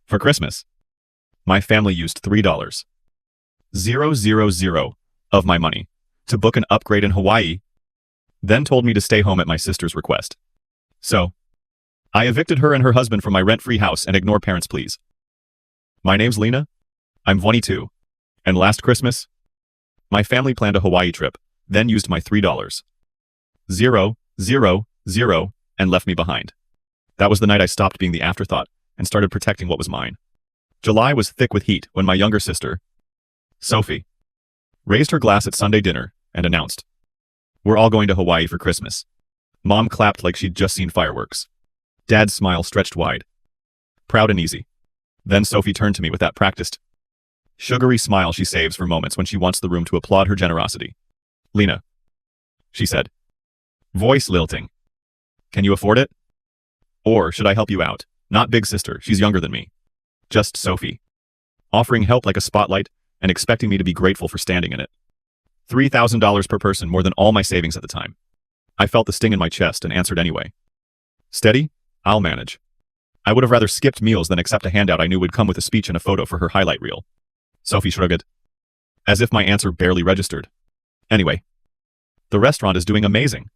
For Christmas, my family used $3,000 of my money to book an upgrade in Hawaii, then told me to stay home at my sister's request. So, I evicted her and her husband from my rent-free house and ignore parents' pleas. My name's Lena. I'm 22. And last Christmas, my family planned a Hawaii trip, then used my $3,000 and left me behind. That was the night I stopped being the afterthought and started protecting what was mine. July was thick with heat when my younger sister, Sophie, raised her glass at Sunday dinner and announced, "We're all going to Hawaii for Christmas." Mom clapped like she'd just seen fireworks. Dad's smile stretched wide. Proud and easy. Then Sophie turned to me with that practiced, sugary smile she saves for moments when she wants the room to applaud her generosity. "Lena," she said, voice lilting, "can you afford it? Or should I help you out? Not big sister, she's younger than me. Just Sophie." Offering help like a spotlight and expecting me to be grateful for standing in it. $3,000 per person, more than all my savings at the time. I felt the sting in my chest and answered anyway. "Steady, I'll manage." I would have rather skipped meals than accept a handout I knew would come with a speech and a photo for her highlight reel. Sophie shrugged, as if my answer barely registered. "Anyway, the restaurant is doing amazing.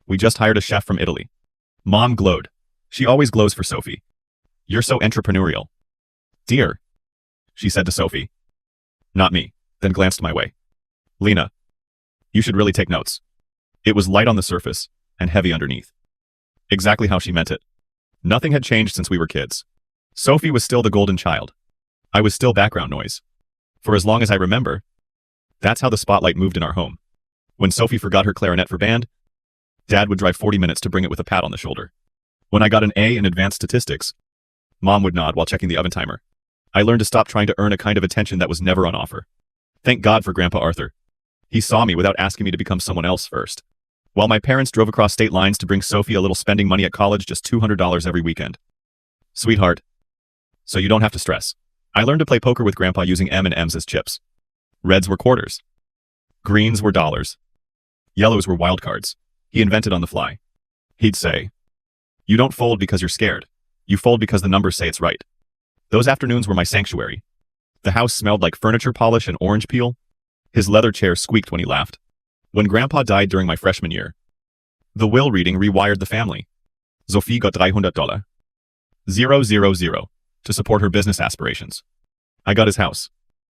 We just hired a chef from Italy." Mom glowed. She always glows for Sophie. "You're so entrepreneurial." "Dear," she said to Sophie. Not me, then glanced my way. "Lena, you should really take notes." It was light on the surface and heavy underneath. Exactly how she meant it. Nothing had changed since we were kids. Sophie was still the golden child. I was still background noise. For as long as I remember, that's how the spotlight moved in our home. When Sophie forgot her clarinet for band, Dad would drive 40 minutes to bring it with a pat on the shoulder. When I got an A in advanced statistics, Mom would nod while checking the oven timer. I learned to stop trying to earn a kind of attention that was never on offer. Thank God for Grandpa Arthur. He saw me without asking me to become someone else first. While my parents drove across state lines to bring Sophie a little spending money at college, just $200 every weekend. Sweetheart. So you don't have to stress. I learned to play poker with Grandpa using M&Ms as chips. Reds were quarters. Greens were dollars. Yellows were wild cards. He invented on the fly. He'd say, "You don't fold because you're scared. You fold because the numbers say it's right." Those afternoons were my sanctuary. The house smelled like furniture polish and orange peel. His leather chair squeaked when he laughed. When Grandpa died during my freshman year, the will reading rewired the family. Sophie got $300. 000 to support her business aspirations. I got his house.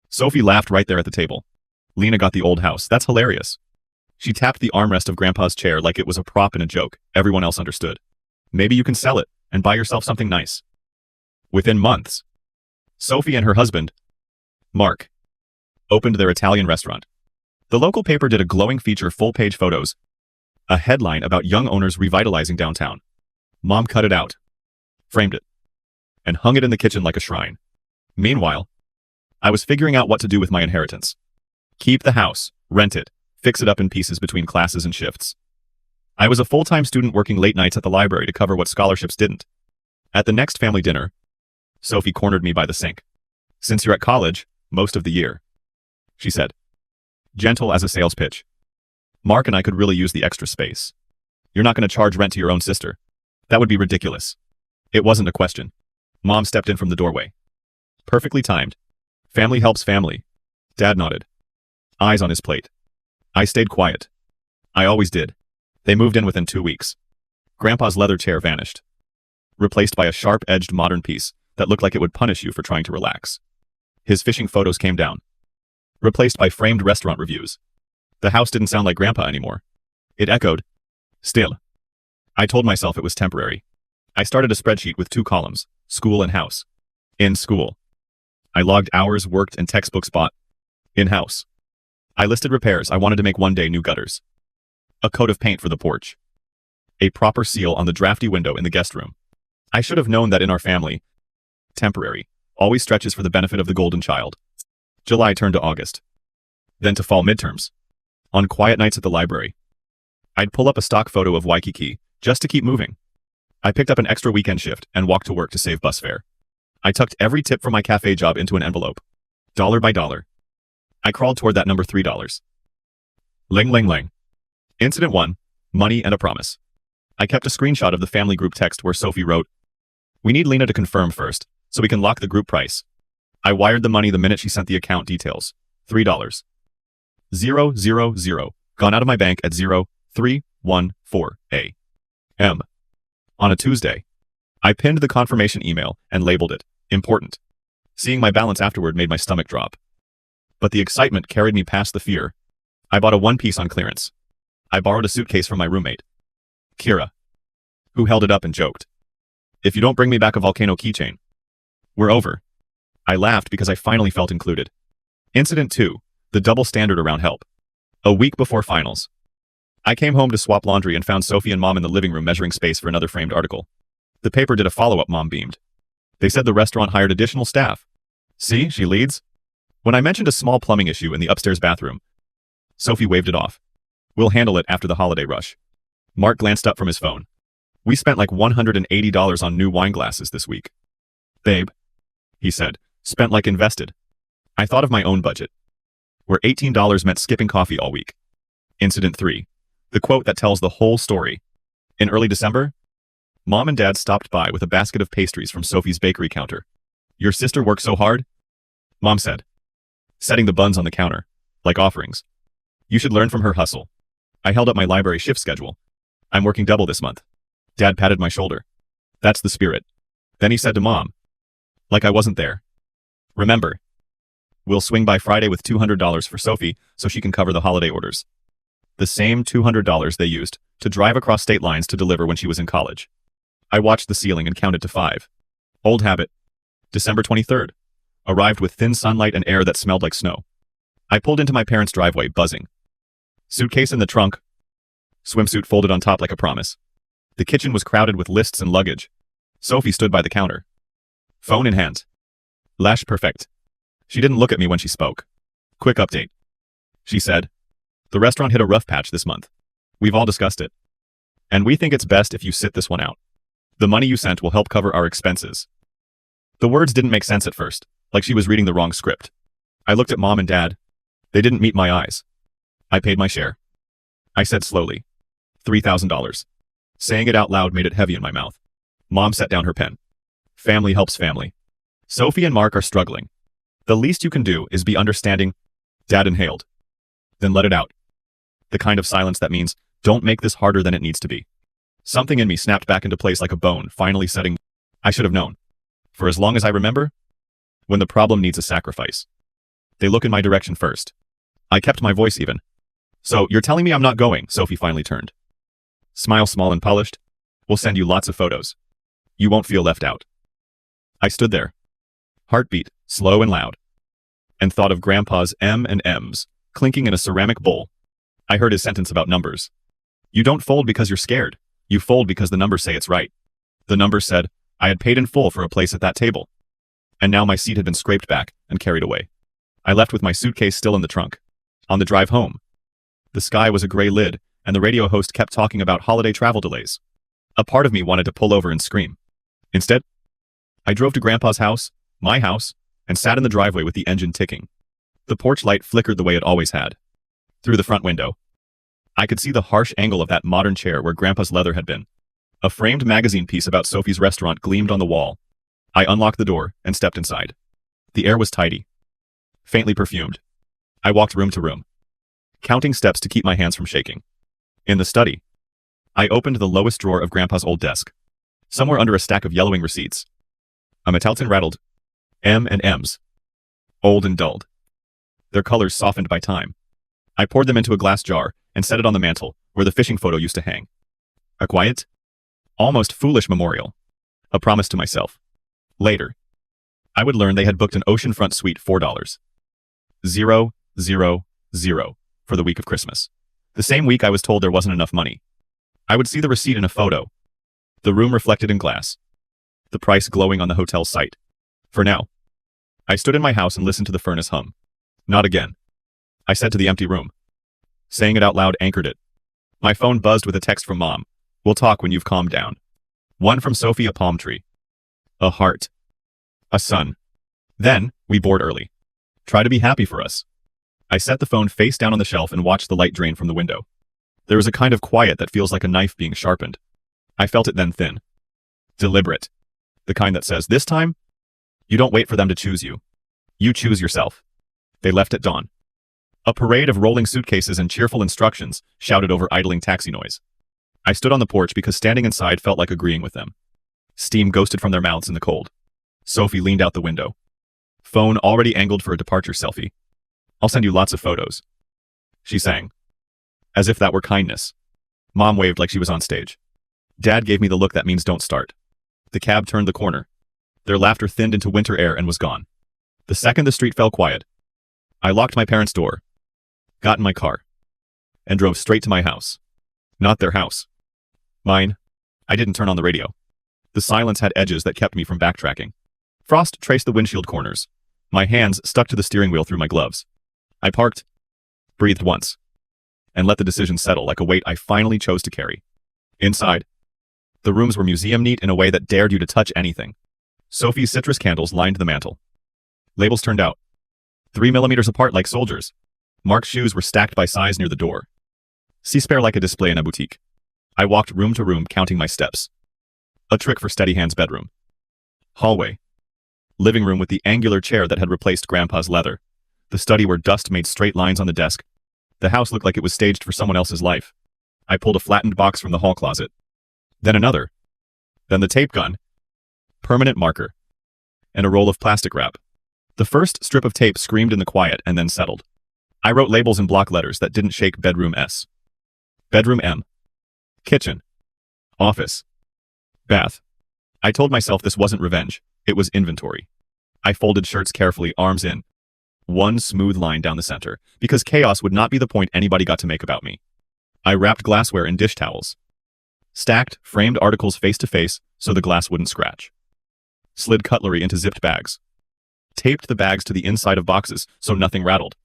Sophie laughed right there at the table. Lena got the old house. That's hilarious. She tapped the armrest of Grandpa's chair like it was a prop in a joke. Everyone else understood. Maybe you can sell it and buy yourself something nice. Within months, Sophie and her husband, Mark, opened their Italian restaurant. The local paper did a glowing feature, full-page photos, a headline about young owners revitalizing downtown. Mom cut it out, framed it, and hung it in the kitchen like a shrine. Meanwhile, I was figuring out what to do with my inheritance. Keep the house, rent it, fix it up in pieces between classes and shifts. I was a full-time student working late nights at the library to cover what scholarships didn't. At the next family dinner, Sophie cornered me by the sink. "Since you're at college, most of the year," she said, gentle as a sales pitch. "Mark and I could really use the extra space. You're not going to charge rent to your own sister. That would be ridiculous." It wasn't a question. Mom stepped in from the doorway. Perfectly timed. Family helps family. Dad nodded. Eyes on his plate. I stayed quiet. I always did. They moved in within 2 weeks. Grandpa's leather chair vanished, replaced by a sharp-edged modern piece that looked like it would punish you for trying to relax. His fishing photos came down, replaced by framed restaurant reviews. The house didn't sound like Grandpa anymore. It echoed, still. I told myself it was temporary. I started a spreadsheet with 2 columns, school and house. In school, I logged hours worked and textbooks bought. In house, I listed repairs I wanted to make one day: new gutters, a coat of paint for the porch, a proper seal on the drafty window in the guest room. I should have known that in our family, temporary always stretches for the benefit of the golden child. July turned to August, then to fall midterms. On quiet nights at the library, I'd pull up a stock photo of Waikiki just to keep moving. I picked up an extra weekend shift and walked to work to save bus fare. I tucked every tip from my cafe job into an envelope, dollar by dollar. I crawled toward that number $3. Ling ling ling. Incident 1, money and a promise. I kept a screenshot of the family group text where Sophie wrote, "We need Lena to confirm first, so we can lock the group price. I wired the money the minute she sent the account details. $3. 000. Gone out of my bank at 0314 a.m. on a Tuesday. I pinned the confirmation email and labeled it important. Seeing my balance afterward made my stomach drop. But the excitement carried me past the fear. I bought a one-piece on clearance. I borrowed a suitcase from my roommate, Kira, who held it up and joked, "If you don't bring me back a volcano keychain, we're over." I laughed because I finally felt included. Incident 2. The double standard around help. A week before finals. I came home to swap laundry and found Sophie and Mom in the living room measuring space for another framed article. The paper did a follow-up, Mom beamed. They said the restaurant hired additional staff. See, she leads. When I mentioned a small plumbing issue in the upstairs bathroom, Sophie waved it off. We'll handle it after the holiday rush. Mark glanced up from his phone. We spent like $180 on new wine glasses this week. Babe, he said, spent like invested. I thought of my own budget, where $18 meant skipping coffee all week. Incident 3. The quote that tells the whole story. In early December, Mom and Dad stopped by with a basket of pastries from Sophie's bakery counter. Your sister worked so hard? Mom said, setting the buns on the counter, like offerings. You should learn from her hustle. I held up my library shift schedule. I'm working double this month. Dad patted my shoulder. That's the spirit. Then he said to Mom, like I wasn't there, remember, we'll swing by Friday with $200 for Sophie so she can cover the holiday orders. The same $200 they used to drive across state lines to deliver when she was in college. I watched the ceiling and counted to 5. Old habit. December 23rd. Arrived with thin sunlight and air that smelled like snow. I pulled into my parents' driveway, buzzing. Suitcase in the trunk. Swimsuit folded on top like a promise. The kitchen was crowded with lists and luggage. Sophie stood by the counter, phone in hand. Lash perfect. She didn't look at me when she spoke. Quick update, she said. The restaurant hit a rough patch this month. We've all discussed it. And we think it's best if you sit this one out. The money you sent will help cover our expenses. The words didn't make sense at first, like she was reading the wrong script. I looked at Mom and Dad. They didn't meet my eyes. I paid my share. I said slowly, $3,000. Saying it out loud made it heavy in my mouth. Mom set down her pen. Family helps family. Sophie and Mark are struggling. The least you can do is be understanding. Dad inhaled. Then let it out. The kind of silence that means, don't make this harder than it needs to be. Something in me snapped back into place like a bone, finally setting. I should have known. For as long as I remember, when the problem needs a sacrifice, they look in my direction first. I kept my voice even. So, you're telling me I'm not going? Sophie finally turned. Smile small and polished. We'll send you lots of photos. You won't feel left out. I stood there. Heartbeat, slow and loud. And thought of Grandpa's M&Ms, clinking in a ceramic bowl. I heard his sentence about numbers. You don't fold because you're scared. You fold because the numbers say it's right. The numbers said, I had paid in full for a place at that table. And now my seat had been scraped back and carried away. I left with my suitcase still in the trunk. On the drive home, the sky was a gray lid, and the radio host kept talking about holiday travel delays. A part of me wanted to pull over and scream. Instead, I drove to Grandpa's house, my house, and sat in the driveway with the engine ticking. The porch light flickered the way it always had. Through the front window, I could see the harsh angle of that modern chair where Grandpa's leather had been. A framed magazine piece about Sophie's restaurant gleamed on the wall. I unlocked the door and stepped inside. The air was tidy, faintly perfumed. I walked room to room, counting steps to keep my hands from shaking. In the study, I opened the lowest drawer of Grandpa's old desk. Somewhere under a stack of yellowing receipts, a metal tin rattled. M&Ms. Old and dulled. Their colors softened by time. I poured them into a glass jar and set it on the mantel, where the fishing photo used to hang. A quiet, almost foolish memorial. A promise to myself. Later, I would learn they had booked an oceanfront suite $4. 000 for the week of Christmas. The same week I was told there wasn't enough money. I would see the receipt in a photo. The room reflected in glass. The price glowing on the hotel's site. For now, I stood in my house and listened to the furnace hum. Not again, I said to the empty room. Saying it out loud anchored it. My phone buzzed with a text from Mom. We'll talk when you've calmed down. One from Sophie, a palm tree. A heart. A sun. Then, we board early. Try to be happy for us. I set the phone face down on the shelf and watched the light drain from the window. There was a kind of quiet that feels like a knife being sharpened. I felt it then thin. Deliberate. The kind that says, this time, You don't wait for them to choose you. You choose yourself. They left at dawn. A parade of rolling suitcases and cheerful instructions shouted over idling taxi noise. I stood on the porch because standing inside felt like agreeing with them. Steam ghosted from their mouths in the cold. Sophie leaned out the window. Phone already angled for a departure selfie. I'll send you lots of photos. She sang. As if that were kindness. Mom waved like she was on stage. Dad gave me the look that means don't start. The cab turned the corner. Their laughter thinned into winter air and was gone. The second the street fell quiet, I locked my parents' door, got in my car, and drove straight to my house. Not their house. Mine. I didn't turn on the radio. The silence had edges that kept me from backtracking. Frost traced the windshield corners. My hands stuck to the steering wheel through my gloves. I parked, breathed once, and let the decision settle like a weight I finally chose to carry. Inside, the rooms were museum neat in a way that dared you to touch anything. Sophie's citrus candles lined the mantel. Labels turned out 3 millimeters apart like soldiers. Mark's shoes were stacked by size near the door. Si-spare like a display in a boutique. I walked room to room counting my steps. A trick for steady hands bedroom. Hallway. Living room with the angular chair that had replaced Grandpa's leather. The study where dust made straight lines on the desk. The house looked like it was staged for someone else's life. I pulled a flattened box from the hall closet. Then another. Then the tape gun. Permanent marker. And a roll of plastic wrap. The first strip of tape screamed in the quiet and then settled. I wrote labels in block letters that didn't shake. Bedroom S. Bedroom M. Kitchen. Office. Bath. I told myself this wasn't revenge, it was inventory. I folded shirts carefully, arms in. One smooth line down the center, because chaos would not be the point anybody got to make about me. I wrapped glassware in dish towels. Stacked, framed articles face to face so the glass wouldn't scratch. Slid cutlery into zipped bags. Taped the bags to the inside of boxes so nothing rattled.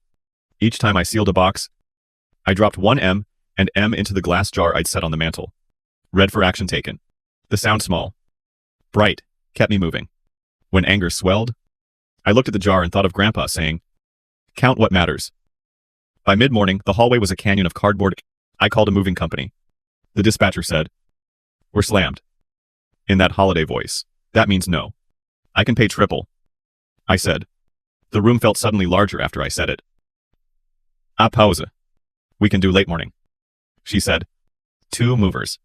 Each time I sealed a box, I dropped one M and M into the glass jar I'd set on the mantel. Read for action taken. The sound small, bright, kept me moving. When anger swelled, I looked at the jar and thought of Grandpa saying, "Count what matters." By mid-morning, the hallway was a canyon of cardboard. I called a moving company. The dispatcher said, "We're slammed." In that holiday voice, "That means no. I can pay triple," I said. The room felt suddenly larger after I said it. "A pause. We can do late morning," she said. 2 movers.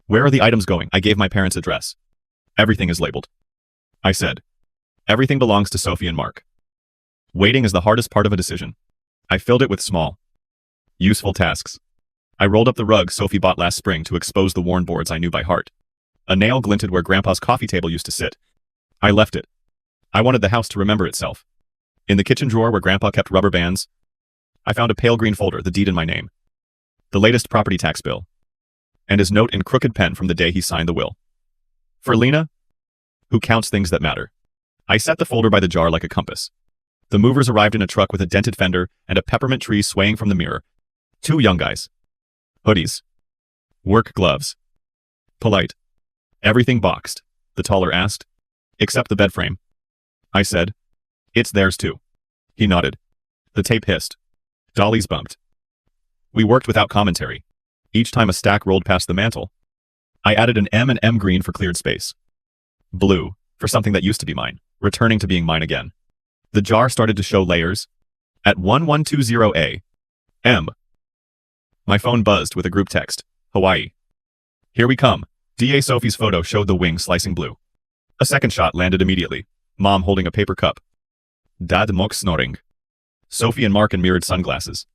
"Where are the items going?" I gave my parents' address. "Everything is labeled," I said. "Everything belongs to Sophie and Mark." Waiting is the hardest part of a decision. I filled it with small, useful tasks. I rolled up the rug Sophie bought last spring to expose the worn boards I knew by heart. A nail glinted where Grandpa's coffee table used to sit. I left it. I wanted the house to remember itself. In the kitchen drawer where Grandpa kept rubber bands, I found a pale green folder, the deed in my name, the latest property tax bill, and his note in crooked pen from the day he signed the will. For Lena, who counts things that matter. I set the folder by the jar like a compass. The movers arrived in a truck with a dented fender and a peppermint tree swaying from the mirror. 2 young guys. Hoodies. Work gloves. Polite. "Everything boxed?" the taller asked. "Except the bed frame," I said. "It's theirs too." He nodded. The tape hissed. Dollies bumped. We worked without commentary. Each time a stack rolled past the mantel, I added an M and M green for cleared space. Blue, for something that used to be mine, returning to being mine again. The jar started to show layers. At 1120 A.M. My phone buzzed with a group text. Hawaii. "Here we come." DA Sophie's photo showed the wing slicing blue. A second shot landed immediately. Mom holding a paper cup. Dad mok snoring. Sophie and Mark in mirrored sunglasses.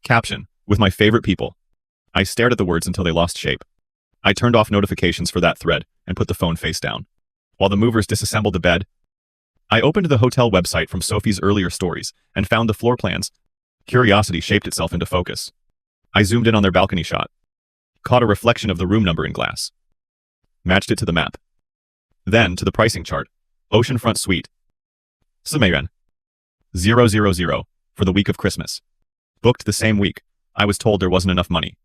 Caption, "With my favorite people." I stared at the words until they lost shape. I turned off notifications for that thread and put the phone face down. While the movers disassembled the bed, I opened the hotel website from Sophie's earlier stories and found the floor plans. Curiosity shaped itself into focus. I zoomed in on their balcony shot. Caught a reflection of the room number in glass. Matched it to the map. Then to the pricing chart. Oceanfront suite. Sumeiren. 000 for the week of Christmas. Booked the same week. I was told there wasn't enough money.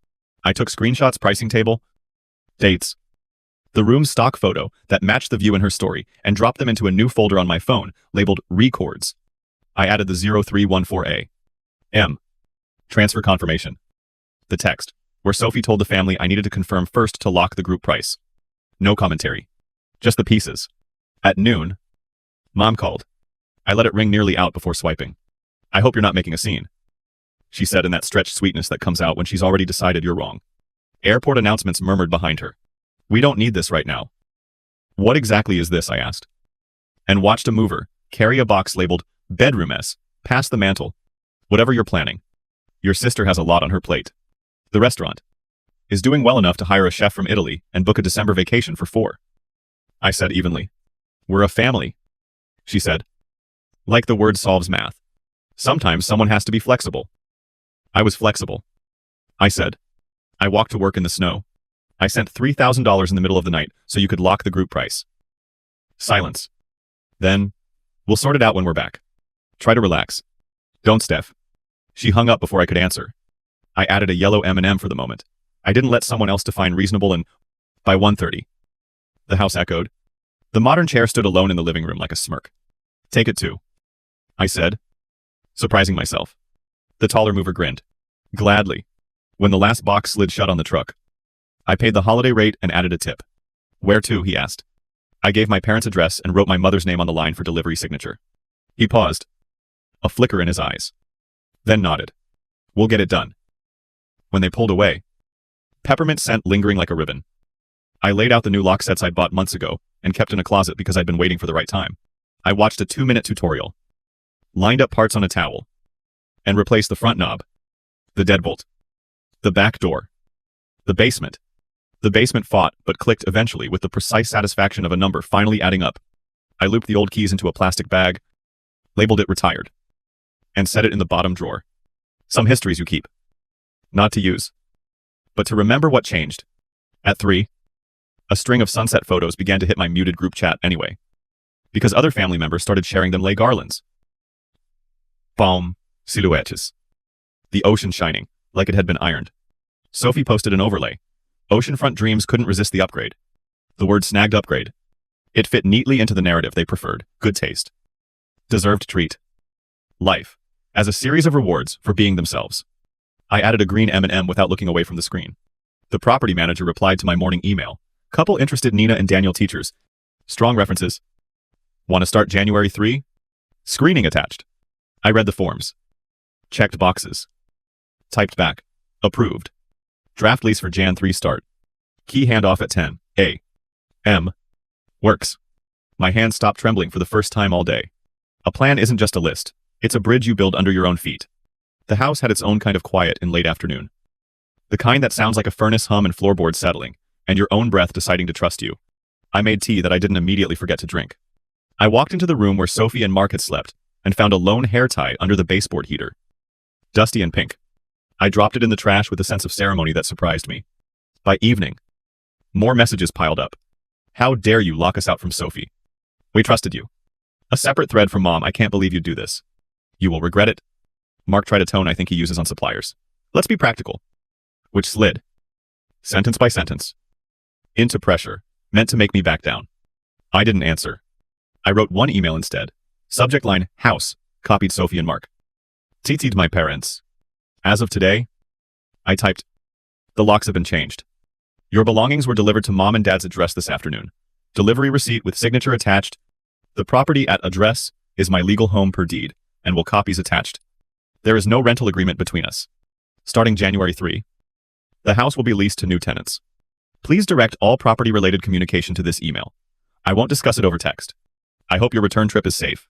I took screenshots, pricing table, dates, the room's stock photo that matched the view in her story, and dropped them into a new folder on my phone labeled Records. I added the 0314 A.M. Transfer confirmation. The text, where Sophie told the family I needed to confirm first to lock the group price. No commentary. Just the pieces. At noon, Mom called. I let it ring nearly out before swiping. I hope you're not making a scene, she said in that stretched sweetness that comes out when she's already decided you're wrong. Airport announcements murmured behind her. We don't need this right now. What exactly is this, I asked. And watched a mover carry a box labeled bedroom S past the mantel. Whatever you're planning. Your sister has a lot on her plate. The restaurant is doing well enough to hire a chef from Italy and book a December vacation for 4. I said evenly. We're a family, she said. Like the word solves math. Sometimes someone has to be flexible. I was flexible. I said. I walked to work in the snow. I sent $3,000 in the middle of the night so you could lock the group price. Silence. Then, we'll sort it out when we're back. Try to relax. Don't, Steph. She hung up before I could answer. I added a yellow M&M for the moment. I didn't let someone else define reasonable and by 1:30. The house echoed. The modern chair stood alone in the living room like a smirk. Take it too, I said, surprising myself. The taller mover grinned. Gladly. When the last box slid shut on the truck, I paid the holiday rate and added a tip. Where to, he asked. I gave my parents' address and wrote my mother's name on the line for delivery signature. He paused, a flicker in his eyes, then nodded. We'll get it done. When they pulled away, peppermint scent lingering like a ribbon. I laid out the new lock sets I'd bought months ago and kept in a closet because I'd been waiting for the right time. I watched a 2-minute tutorial, lined up parts on a towel, and replaced the front knob, the deadbolt, the back door, the basement. The basement fought but clicked eventually with the precise satisfaction of a number finally adding up. I looped the old keys into a plastic bag, labeled it retired, and set it in the bottom drawer. Some histories you keep. Not to use, but to remember what changed. At 3, a string of sunset photos began to hit my muted group chat anyway, because other family members started sharing them lay garlands. Balm, silhouettes. The ocean shining, like it had been ironed. Sophie posted an overlay. Oceanfront dreams couldn't resist the upgrade. The word snagged upgrade. It fit neatly into the narrative they preferred. Good taste. Deserved treat. Life. As a series of rewards for being themselves. I added a green M&M without looking away from the screen. The property manager replied to my morning email. Couple interested Nina and Daniel teachers. Strong references. Want to start January 3? Screening attached. I read the forms. Checked boxes. Typed back. Approved. Draft lease for Jan 3 start. Key handoff at 10 a.m. Works. My hands stopped trembling for the first time all day. A plan isn't just a list. It's a bridge you build under your own feet. The house had its own kind of quiet in late afternoon. The kind that sounds like a furnace hum and floorboards settling, and your own breath deciding to trust you. I made tea that I didn't immediately forget to drink. I walked into the room where Sophie and Mark had slept, and found a lone hair tie under the baseboard heater. Dusty and pink. I dropped it in the trash with a sense of ceremony that surprised me. By evening, more messages piled up. How dare you lock us out from Sophie? We trusted you. A separate thread from Mom, I can't believe you'd do this. You will regret it. Mark tried a tone I think he uses on suppliers. Let's be practical. Which slid, sentence by sentence, into pressure, meant to make me back down. I didn't answer. I wrote one email instead. Subject line, house, copied Sophie and Mark. TT'd my parents. As of today, I typed, the locks have been changed. Your belongings were delivered to Mom and Dad's address this afternoon. Delivery receipt with signature attached. The property at address is my legal home per deed, and will copies attached. There is no rental agreement between us. Starting January 3, the house will be leased to new tenants. Please direct all property-related communication to this email. I won't discuss it over text. I hope your return trip is safe.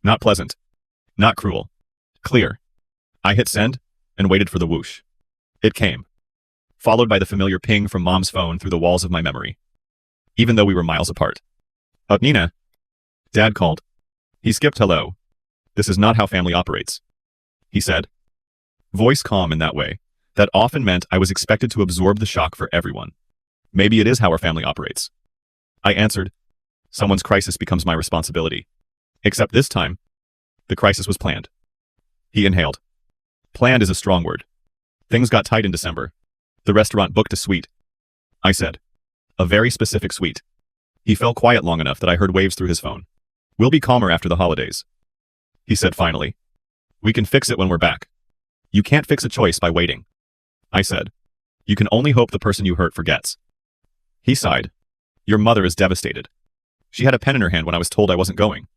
Not pleasant. Not cruel. Clear. I hit send and waited for the whoosh. It came, followed by the familiar ping from Mom's phone through the walls of my memory, even though we were miles apart. Nina. Dad called. He skipped hello. This is not how family operates, he said. Voice calm in that way. That often meant I was expected to absorb the shock for everyone. Maybe it is how our family operates. I answered. Someone's crisis becomes my responsibility. Except this time, the crisis was planned. He inhaled. Planned is a strong word. Things got tight in December. The restaurant booked a suite. I said. A very specific suite. He fell quiet long enough that I heard waves through his phone. We'll be calmer after the holidays, he said finally. We can fix it when we're back. You can't fix a choice by waiting, I said. You can only hope the person you hurt forgets. He sighed. Your mother is devastated. She had a pen in her hand when I was told I wasn't going.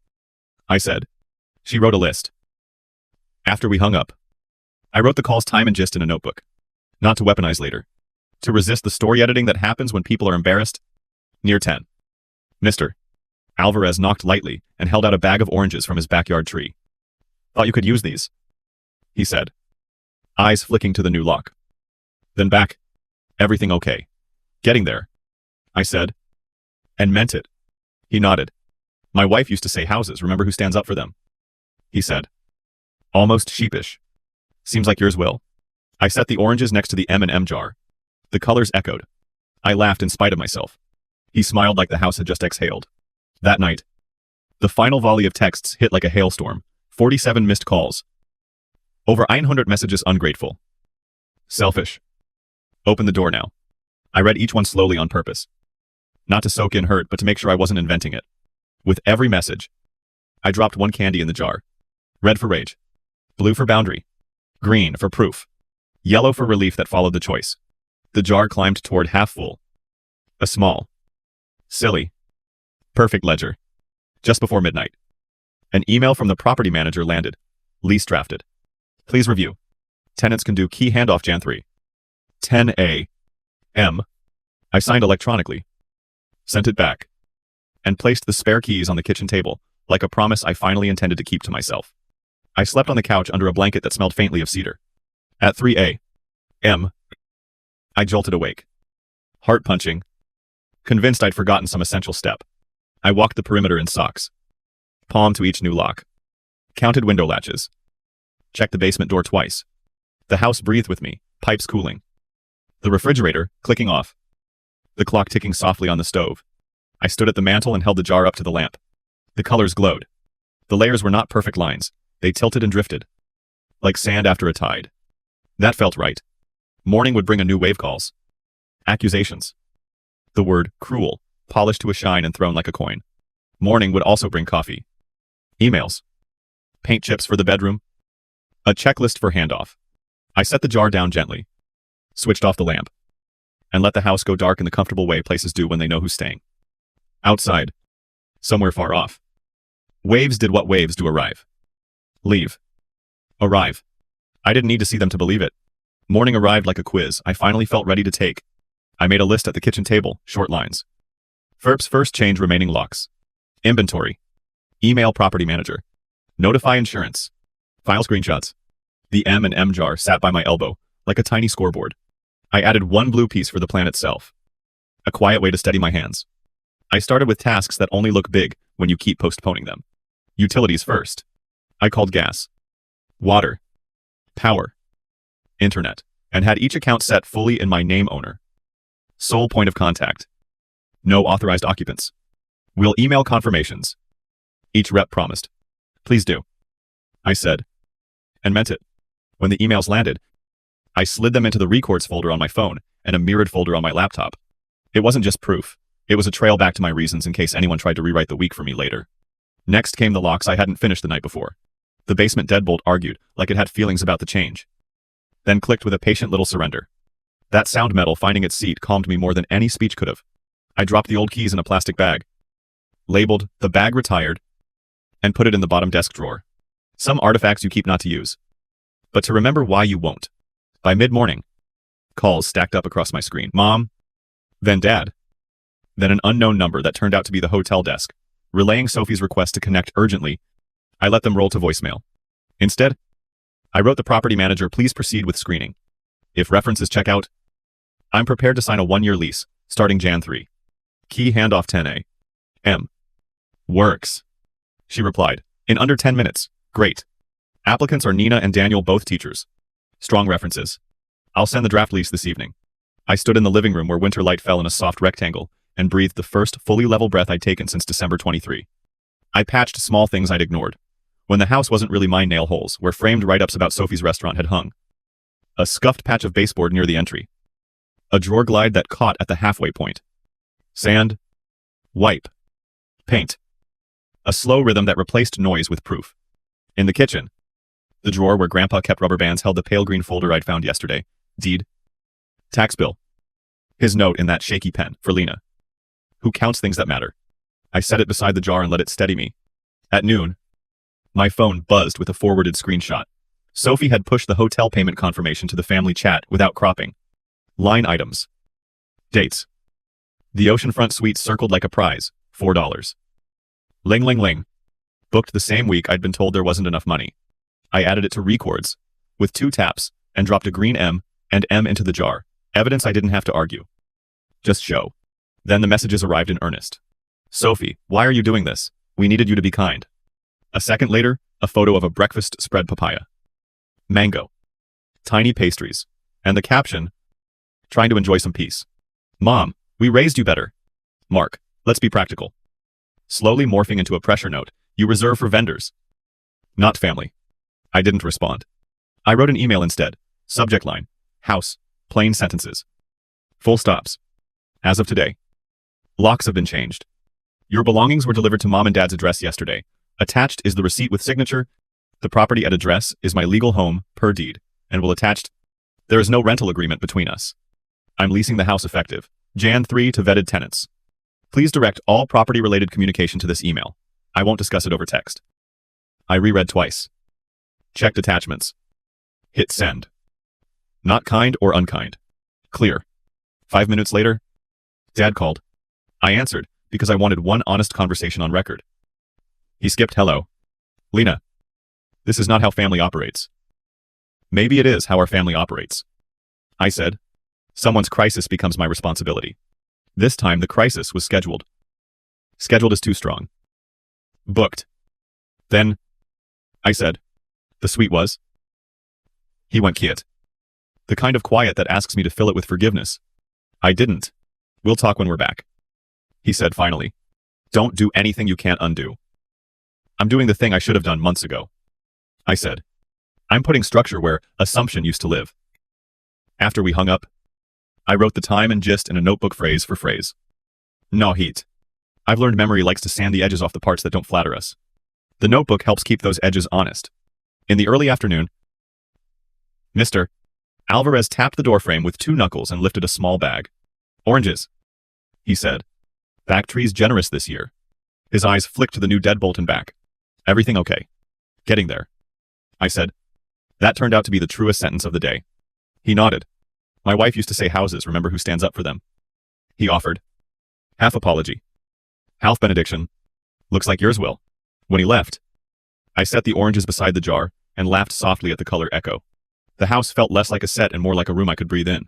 I said. She wrote a list. After we hung up, I wrote the call's time and gist in a notebook. Not to weaponize later. To resist the story editing that happens when people are embarrassed. Near 10. Mr. Alvarez knocked lightly and held out a bag of oranges from his backyard tree. Thought you could use these, he said, eyes flicking to the new lock. Then back. Everything okay? Getting there, I said. And meant it. He nodded. My wife used to say houses remember who stands up for them, he said. Almost sheepish. Seems like yours will. I set the oranges next to the M&M jar. The colors echoed. I laughed in spite of myself. He smiled like the house had just exhaled. That night, the final volley of texts hit like a hailstorm. 47 missed calls. Over 100 messages ungrateful. Selfish. Open the door now. I read each one slowly on purpose. Not to soak in hurt, but to make sure I wasn't inventing it. With every message, I dropped one candy in the jar. Red for rage. Blue for boundary. Green for proof. Yellow for relief that followed the choice. The jar climbed toward half full. A small, silly, perfect ledger. Just before midnight, an email from the property manager landed. Lease drafted. Please review. Tenants can do key handoff Jan 3. 10 a.m. I signed electronically, sent it back, and placed the spare keys on the kitchen table, like a promise I finally intended to keep to myself. I slept on the couch under a blanket that smelled faintly of cedar. At 3 a.m., I jolted awake. Heart punching. Convinced I'd forgotten some essential step. I walked the perimeter in socks. Palm to each new lock. Counted window latches. Checked the basement door twice. The house breathed with me, pipes cooling. The refrigerator clicking off. The clock ticking softly on the stove. I stood at the mantel and held the jar up to the lamp. The colors glowed. The layers were not perfect lines. They tilted and drifted. Like sand after a tide. That felt right. Morning would bring a new wave calls. Accusations. The word cruel, polished to a shine and thrown like a coin. Morning would also bring coffee. Emails. Paint chips for the bedroom. A checklist for handoff. I set the jar down gently. Switched off the lamp. And let the house go dark in the comfortable way places do when they know who's staying. Outside. Somewhere far off. Waves did what waves do arrive. Leave. Arrive. I didn't need to see them to believe it. Morning arrived like a quiz I finally felt ready to take. I made a list at the kitchen table, short lines. FERP's first change remaining locks. Inventory. Email property manager. Notify insurance. File screenshots. The M&M jar sat by my elbow, like a tiny scoreboard. I added one blue piece for the plan itself. A quiet way to steady my hands. I started with tasks that only look big when you keep postponing them. Utilities first. I called gas, water, power, internet, and had each account set fully in my name owner. Sole point of contact. No authorized occupants. We'll email confirmations. Each rep promised. Please do. I said. And meant it. When the emails landed, I slid them into the records folder on my phone and a mirrored folder on my laptop. It wasn't just proof. It was a trail back to my reasons in case anyone tried to rewrite the week for me later. Next came the locks I hadn't finished the night before. The basement deadbolt argued like it had feelings about the change. Then clicked with a patient little surrender. That sound metal finding its seat calmed me more than any speech could have. I dropped the old keys in a plastic bag. Labeled, "The bag retired," and put it in the bottom desk drawer. Some artifacts you keep not to use. But to remember why you won't. By mid-morning, calls stacked up across my screen. Mom. Then Dad. Then an unknown number that turned out to be the hotel desk, relaying Sophie's request to connect urgently. I let them roll to voicemail. Instead, I wrote the property manager, please proceed with screening. If references check out, I'm prepared to sign a 1-year lease, starting Jan 3. Key handoff 10 a.m. Works. She replied, in under 10 minutes. Great. Applicants are Nina and Daniel, both teachers. Strong references. I'll send the draft lease this evening. I stood in the living room where winter light fell in a soft rectangle and breathed the first fully level breath I'd taken since December 23. I patched small things I'd ignored. When the house wasn't really my nail holes, where framed write-ups about Sophie's restaurant had hung. A scuffed patch of baseboard near the entry. A drawer glide that caught at the halfway point. Sand. Wipe. Paint. A slow rhythm that replaced noise with proof. In the kitchen. The drawer where Grandpa kept rubber bands held the pale green folder I'd found yesterday. Deed. Tax bill. His note in that shaky pen, for Lena. Who counts things that matter? I set it beside the jar and let it steady me. At noon, My phone buzzed with a forwarded screenshot. Sophie had pushed the hotel payment confirmation to the family chat without cropping. Line items. Dates. The oceanfront suite circled like a prize, $4. Ling ling ling. Booked the same week I'd been told there wasn't enough money. I added it to records, with 2 taps, and dropped a green M and M into the jar. Evidence I didn't have to argue. Just show. Then the messages arrived in earnest. Sophie, why are you doing this? We needed you to be kind. A second later, a photo of a breakfast spread papaya. Mango. Tiny pastries. And the caption, trying to enjoy some peace. Mom, we raised you better. Mark, let's be practical. Slowly morphing into a pressure note, you reserve for vendors. Not family. I didn't respond. I wrote an email instead. Subject line. House. Plain sentences. Full stops. As of today. Locks have been changed. Your belongings were delivered to mom and dad's address yesterday. Attached is the receipt with signature. The property at address is my legal home, per deed, and will attached. There is no rental agreement between us. I'm leasing the house effective. Jan 3 to vetted tenants. Please direct all property-related communication to this email. I won't discuss it over text. I reread twice. Checked attachments. Hit send. Not kind or unkind. Clear. 5 minutes later, Dad called. I answered, because I wanted one honest conversation on record. He skipped hello. Lena. This is not how family operates. Maybe it is how our family operates. I said. Someone's crisis becomes my responsibility. This time the crisis was scheduled. Scheduled is too strong. Booked. Then, I said. The suite was? He went quiet. The kind of quiet that asks me to fill it with forgiveness. I didn't. We'll talk when we're back. He said finally. Don't do anything you can't undo. I'm doing the thing I should have done months ago. I said. I'm putting structure where assumption used to live. After we hung up, I wrote the time and gist in a notebook phrase for phrase. No heat. I've learned memory likes to sand the edges off the parts that don't flatter us. The notebook helps keep those edges honest. In the early afternoon, Mr. Alvarez tapped the doorframe with 2 knuckles and lifted a small bag. Oranges, he said. Back tree's generous this year. His eyes flicked to the new deadbolt and back. Everything okay? Getting there, I said. That turned out to be the truest sentence of the day. He nodded. My wife used to say houses remember who stands up for them. He offered. Half apology. Half benediction. Looks like yours will. When he left, I set the oranges beside the jar and laughed softly at the color echo. The house felt less like a set and more like a room I could breathe in.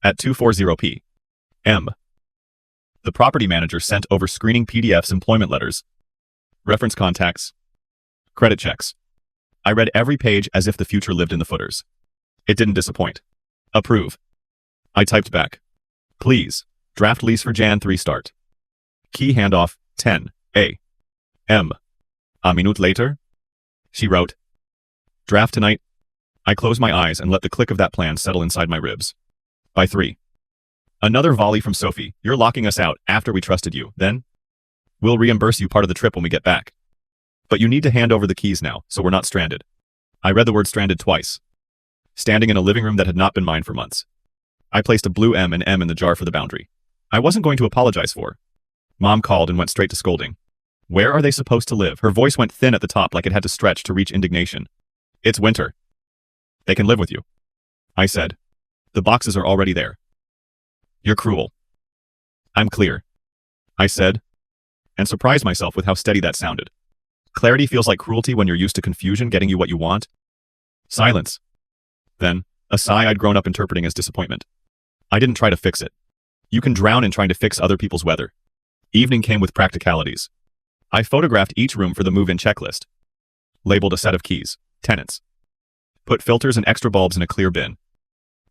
At 2:40 p.m., the property manager sent over screening PDFs, employment letters, reference contacts, credit checks. I read every page as if the future lived in the footers. It didn't disappoint. Approve. I typed back. Please, draft lease for Jan 3 start. Key handoff, 10 a.m. A minute later, she wrote. Draft tonight. I closed my eyes and let the click of that plan settle inside my ribs. By 3. Another volley from Sophie. You're locking us out after we trusted you, then? We'll reimburse you part of the trip when we get back. But you need to hand over the keys now, so we're not stranded. I read the word stranded twice. Standing in a living room that had not been mine for months. I placed a blue M and M in the jar for the boundary. I wasn't going to apologize for. Mom called and went straight to scolding. Where are they supposed to live? Her voice went thin at the top like it had to stretch to reach indignation. It's winter. They can live with you. I said. The boxes are already there. You're cruel. I'm clear. I said, and surprised myself with how steady that sounded. Clarity feels like cruelty when you're used to confusion getting you what you want. Silence. Then, a sigh I'd grown up interpreting as disappointment. I didn't try to fix it. You can drown in trying to fix other people's weather. Evening came with practicalities. I photographed each room for the move-in checklist. Labeled a set of keys, tenants. Put filters and extra bulbs in a clear bin.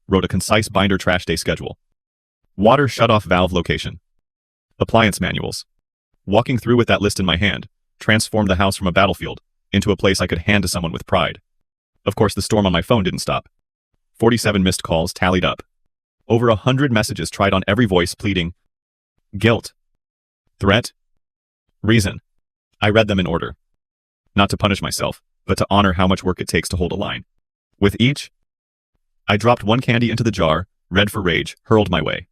Wrote a concise binder trash day schedule. Water shut-off valve location. Appliance manuals. Walking through with that list in my hand, transformed the house from a battlefield into a place I could hand to someone with pride. Of course, the storm on my phone didn't stop. 47 missed calls tallied up. Over 100 messages tried on every voice pleading. Guilt. Threat. Reason. I read them in order. Not to punish myself, but to honor how much work it takes to hold a line. With each, I dropped one candy into the jar, red for rage, hurled my way.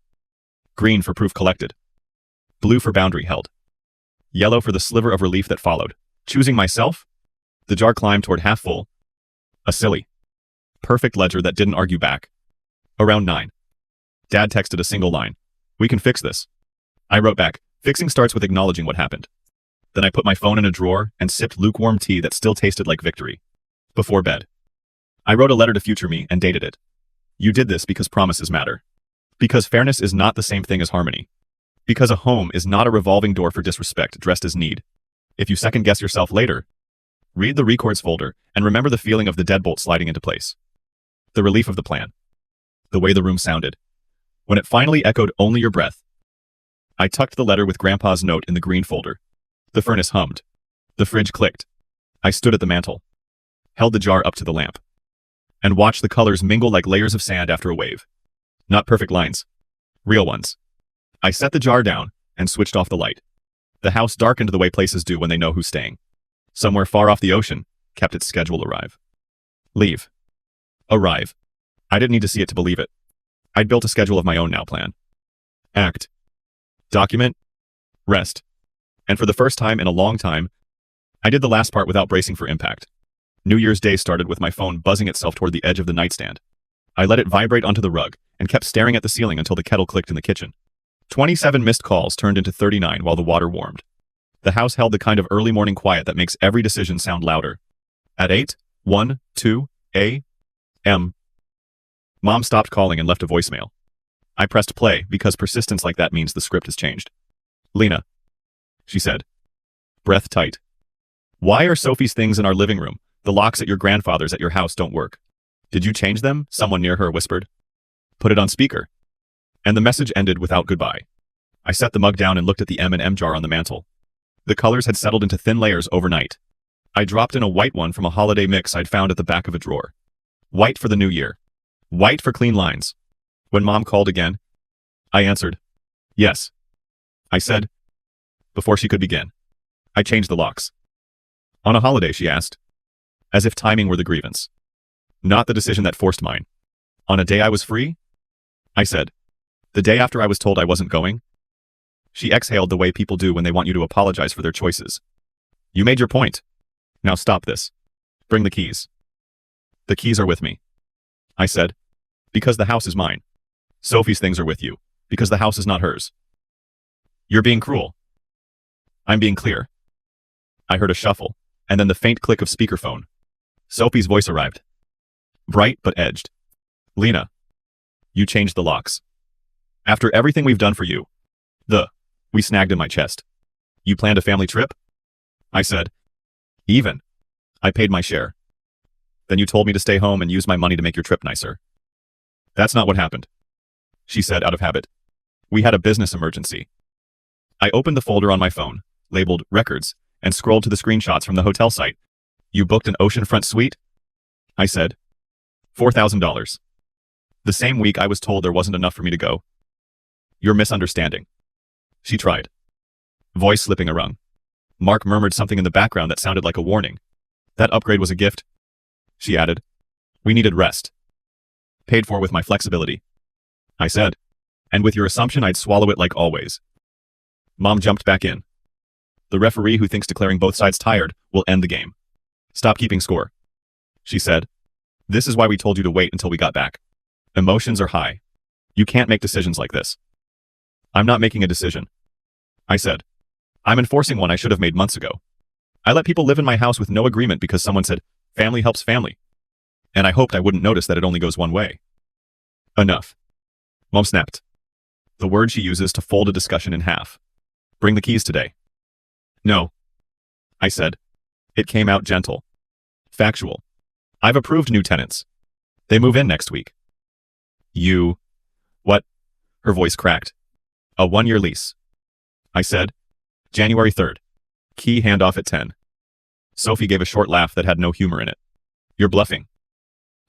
Green for proof collected. Blue for boundary held. Yellow for the sliver of relief that followed. Choosing myself? The jar climbed toward half full. A silly, perfect ledger that didn't argue back. Around 9. Dad texted a single line. "We can fix this." I wrote back, "Fixing starts with acknowledging what happened." Then I put my phone in a drawer and sipped lukewarm tea that still tasted like victory. Before bed, I wrote a letter to future me and dated it. "You did this because promises matter. Because fairness is not the same thing as harmony. Because a home is not a revolving door for disrespect dressed as need. If you second guess yourself later, read the records folder and remember the feeling of the deadbolt sliding into place. The relief of the plan. The way the room sounded. When it finally echoed only your breath." I tucked the letter with Grandpa's note in the green folder. The furnace hummed. The fridge clicked. I stood at the mantel, held the jar up to the lamp, and watched the colors mingle like layers of sand after a wave. Not perfect lines. Real ones. I set the jar down and switched off the light. The house darkened the way places do when they know who's staying. Somewhere far off the ocean kept its schedule arrive. Leave. Arrive. I didn't need to see it to believe it. I'd built a schedule of my own now. Plan. Act. Document. Rest. And for the first time in a long time, I did the last part without bracing for impact. New Year's Day started with my phone buzzing itself toward the edge of the nightstand. I let it vibrate onto the rug and kept staring at the ceiling until the kettle clicked in the kitchen. 27 missed calls turned into 39 while the water warmed. The house held the kind of early morning quiet that makes every decision sound louder. At 8:12 a.m., Mom stopped calling and left a voicemail. I pressed play because persistence like that means the script has changed. "Lena," she said, breath tight. "Why are Sophie's things in our living room? The locks at your grandfather's at your house don't work. Did you change them?" Someone near her whispered. "Put it on speaker." And the message ended without goodbye. I set the mug down and looked at the M&M jar on the mantel. The colors had settled into thin layers overnight. I dropped in a white one from a holiday mix I'd found at the back of a drawer. White for the new year. White for clean lines. When Mom called again, I answered. "Yes," I said, before she could begin. "I changed the locks." "On a holiday?" she asked, as if timing were the grievance. "Not the decision that forced mine." "On a day I was free?" I said. "The day after I was told I wasn't going?" She exhaled the way people do when they want you to apologize for their choices. "You made your point. Now stop this. Bring the keys." "The keys are with me," I said, "because the house is mine. Sophie's things are with you, because the house is not hers." "You're being cruel." "I'm being clear." I heard a shuffle, and then the faint click of speakerphone. Sophie's voice arrived. Bright but edged. "Lena, you changed the locks. After everything we've done for you." We snagged in my chest. "You planned a family trip?" I said. "Even. I paid my share. Then you told me to stay home and use my money to make your trip nicer." "That's not what happened," she said out of habit. "We had a business emergency." I opened the folder on my phone, labeled Records, and scrolled to the screenshots from the hotel site. "You booked an oceanfront suite?" I said. $4,000. The same week I was told there wasn't enough for me to go. "You're misunderstanding." She tried. Voice slipping a rung. Mark murmured something in the background that sounded like a warning. "That upgrade was a gift," she added. "We needed rest. Paid for with my flexibility." I said. "And with your assumption I'd swallow it like always." Mom jumped back in. "The referee who thinks declaring both sides tired will end the game. Stop keeping score," she said. "This is why we told you to wait until we got back. Emotions are high. You can't make decisions like this." "I'm not making a decision," I said. "I'm enforcing one I should have made months ago. I let people live in my house with no agreement because someone said, family helps family. And I hoped I wouldn't notice that it only goes one way." "Enough." Mom snapped. The word she uses to fold a discussion in half. "Bring the keys today." "No," I said. It came out gentle. Factual. "I've approved new tenants. They move in next week." "You..." "What?" Her voice cracked. "A 1-year lease." I said. "January 3rd. Key handoff at 10. Sophie gave a short laugh that had no humor in it. "You're bluffing."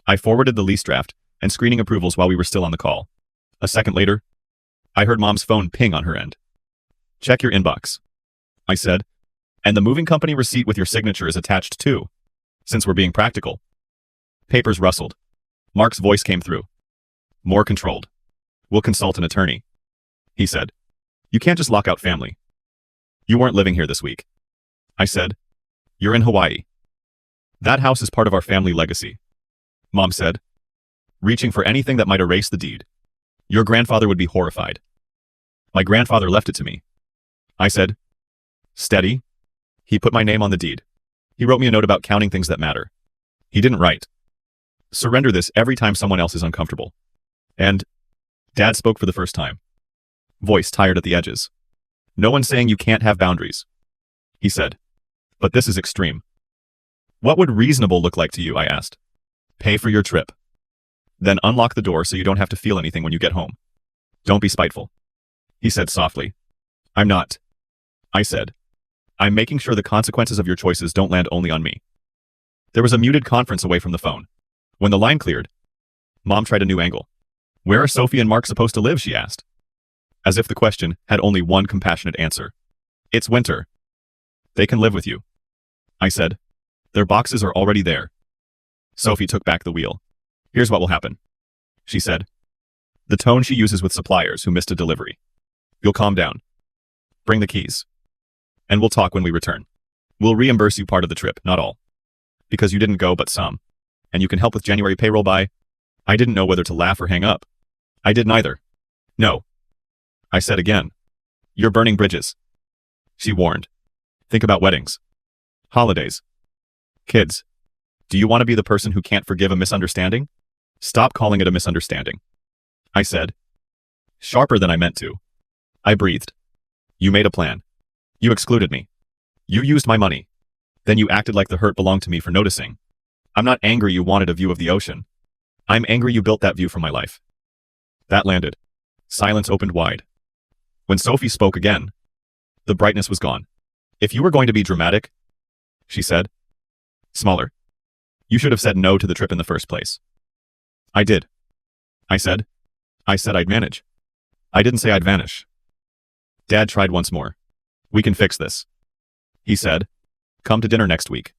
I forwarded the lease draft and screening approvals while we were still on the call. A second later, I heard Mom's phone ping on her end. "Check your inbox," I said. "And the moving company receipt with your signature is attached too, since we're being practical." Papers rustled. Mark's voice came through. More controlled. "We'll consult an attorney," he said. "You can't just lock out family." "You weren't living here this week," I said. "You're in Hawaii." That house is part of our family legacy, Mom said, reaching for anything that might erase the deed. Your grandfather would be horrified. My grandfather left it to me, I said. Steady. He put my name on the deed. He wrote me a note about counting things that matter. He didn't write, surrender this every time someone else is uncomfortable. And Dad spoke for the first time. Voice tired at the edges. No one's saying you can't have boundaries, he said. But this is extreme. What would reasonable look like to you, I asked. Pay for your trip. Then unlock the door so you don't have to feel anything when you get home. Don't be spiteful, he said softly. I'm not, I said. I'm making sure the consequences of your choices don't land only on me. There was a muted conference away from the phone. When the line cleared, Mom tried a new angle. Where are Sophie and Mark supposed to live, she asked. As if the question had only one compassionate answer. It's winter. They can live with you, I said. Their boxes are already there. Sophie took back the wheel. Here's what will happen, she said. The tone she uses with suppliers who missed a delivery. You'll calm down. Bring the keys. And we'll talk when we return. We'll reimburse you part of the trip, not all. Because you didn't go but some. And you can help with January payroll by... I didn't know whether to laugh or hang up. I did neither. No, I said again. You're burning bridges, she warned. Think about weddings. Holidays. Kids. Do you want to be the person who can't forgive a misunderstanding? Stop calling it a misunderstanding, I said. Sharper than I meant to. I breathed. You made a plan. You excluded me. You used my money. Then you acted like the hurt belonged to me for noticing. I'm not angry you wanted a view of the ocean. I'm angry you built that view from my life. That landed. Silence opened wide. When Sophie spoke again, the brightness was gone. If you were going to be dramatic, she said. Smaller. You should have said no to the trip in the first place. I did. I said. I said I'd manage. I didn't say I'd vanish. Dad tried once more. We can fix this, he said. Come to dinner next week.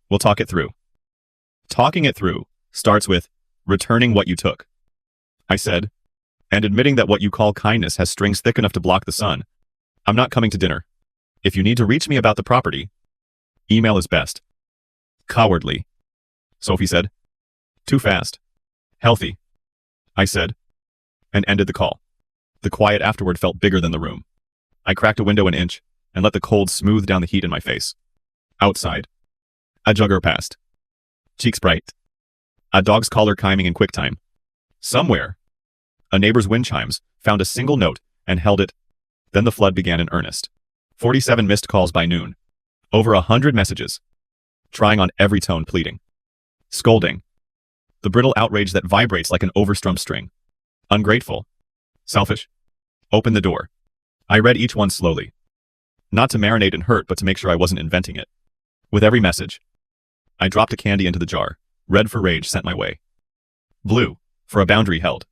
We'll talk it through. Talking it through starts with returning what you took, I said, and admitting that what you call kindness has strings thick enough to block the sun. I'm not coming to dinner. If you need to reach me about the property, email is best. Cowardly, Sophie said. Too fast. Healthy, I said, and ended the call. The quiet afterward felt bigger than the room. I cracked a window an inch and let the cold smooth down the heat in my face. Outside, a jogger passed. Cheeks bright. A dog's collar chiming in quick time. Somewhere, a neighbor's wind chimes found a single note and held it. Then the flood began in earnest. 47 missed calls by noon. Over 100 messages. Trying on every tone, pleading. Scolding. The brittle outrage that vibrates like an overstrummed string. Ungrateful. Selfish. Open the door. I read each one slowly. Not to marinate and hurt, but to make sure I wasn't inventing it. With every message, I dropped a candy into the jar. Red for rage sent my way. Blue, for a boundary held.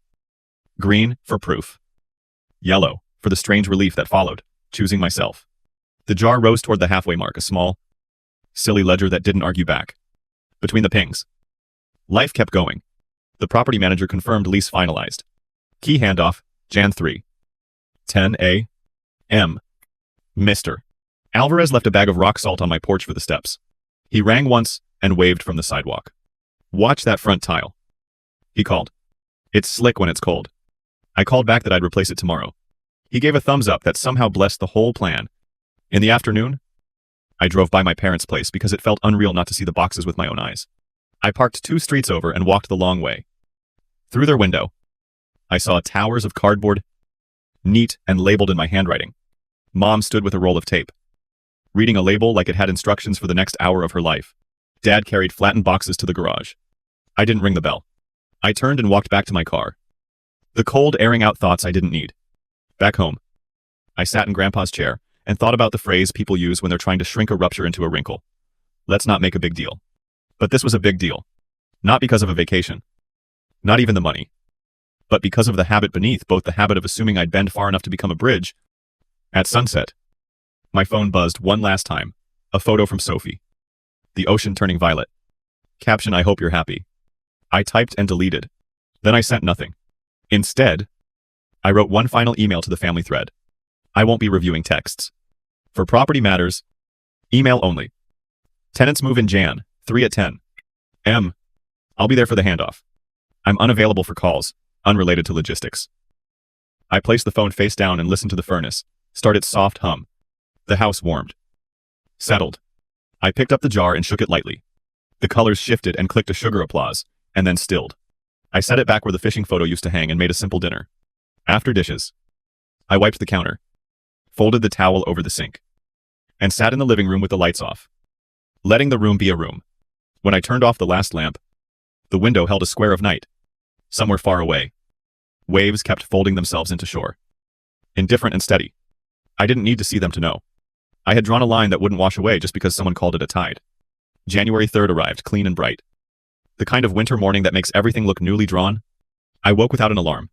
Green, for proof. Yellow, for the strange relief that followed, choosing myself. The jar rose toward the halfway mark, a small, silly ledger that didn't argue back. Between the pings. Life kept going. The property manager confirmed lease finalized. Key handoff, Jan 3. 10 a.m. Mr. Alvarez left a bag of rock salt on my porch for the steps. He rang once and waved from the sidewalk. Watch that front tile, he called. It's slick when it's cold. I called back that I'd replace it tomorrow. He gave a thumbs up that somehow blessed the whole plan. In the afternoon, I drove by my parents' place because it felt unreal not to see the boxes with my own eyes. I parked 2 streets over and walked the long way. Through their window, I saw towers of cardboard, neat and labeled in my handwriting. Mom stood with a roll of tape, reading a label like it had instructions for the next hour of her life. Dad carried flattened boxes to the garage. I didn't ring the bell. I turned and walked back to my car. The cold airing out thoughts I didn't need. Back home, I sat in Grandpa's chair and thought about the phrase people use when they're trying to shrink a rupture into a wrinkle. Let's not make a big deal. But this was a big deal. Not because of a vacation. Not even the money. But because of the habit beneath, both the habit of assuming I'd bend far enough to become a bridge. At sunset, my phone buzzed one last time. A photo from Sophie. The ocean turning violet. Caption, I hope you're happy. I typed and deleted. Then I sent nothing. Instead, I wrote one final email to the family thread. I won't be reviewing texts. For property matters, email only. Tenants move in Jan 3 at 10. M. I'll be there for the handoff. I'm unavailable for calls, unrelated to logistics. I placed the phone face down and listened to the furnace, start its soft hum. The house warmed. Settled. I picked up the jar and shook it lightly. The colors shifted and clicked a sugar applause, and then stilled. I set it back where the fishing photo used to hang and made a simple dinner. After dishes, I wiped the counter, folded the towel over the sink, and sat in the living room with the lights off, letting the room be a room. When I turned off the last lamp, the window held a square of night. Somewhere far away, waves kept folding themselves into shore. Indifferent and steady. I didn't need to see them to know. I had drawn a line that wouldn't wash away just because someone called it a tide. January 3rd arrived, clean and bright. The kind of winter morning that makes everything look newly drawn. I woke without an alarm.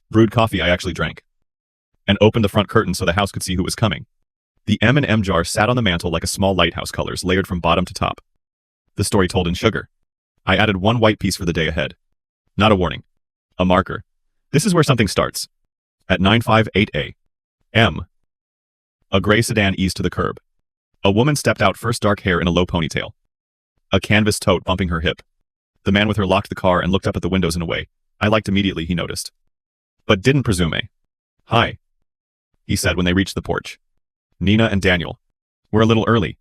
Brewed coffee I actually drank. And opened the front curtain so the house could see who was coming. The M&M jar sat on the mantel like a small lighthouse, colors layered from bottom to top. The story told in sugar. I added one white piece for the day ahead. Not a warning. A marker. This is where something starts. At 9:58 a.m. A gray sedan eased to the curb. A woman stepped out, first dark hair in a low ponytail. A canvas tote bumping her hip. The man with her locked the car and looked up at the windows in a way I liked immediately, he noticed. But didn't presume. Hi, he said when they reached the porch. Nina and Daniel. We're a little early.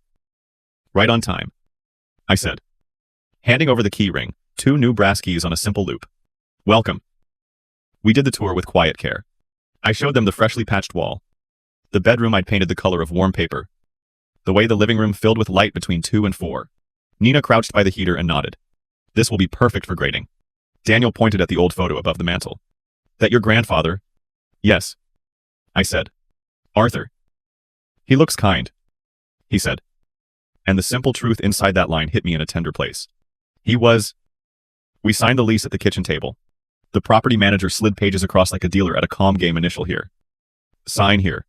Right on time, I said, handing over the key ring, 2 new brass keys on a simple loop. Welcome. We did the tour with quiet care. I showed them the freshly patched wall. The bedroom I'd painted the color of warm paper. The way the living room filled with light between 2 and 4. Nina crouched by the heater and nodded. This will be perfect for grading. Daniel pointed at the old photo above the mantel. That your grandfather? Yes, I said. Arthur. He looks kind, he said. And the simple truth inside that line hit me in a tender place. He was. We signed the lease at the kitchen table. The property manager slid pages across like a dealer at a calm game. Initial here. Sign here.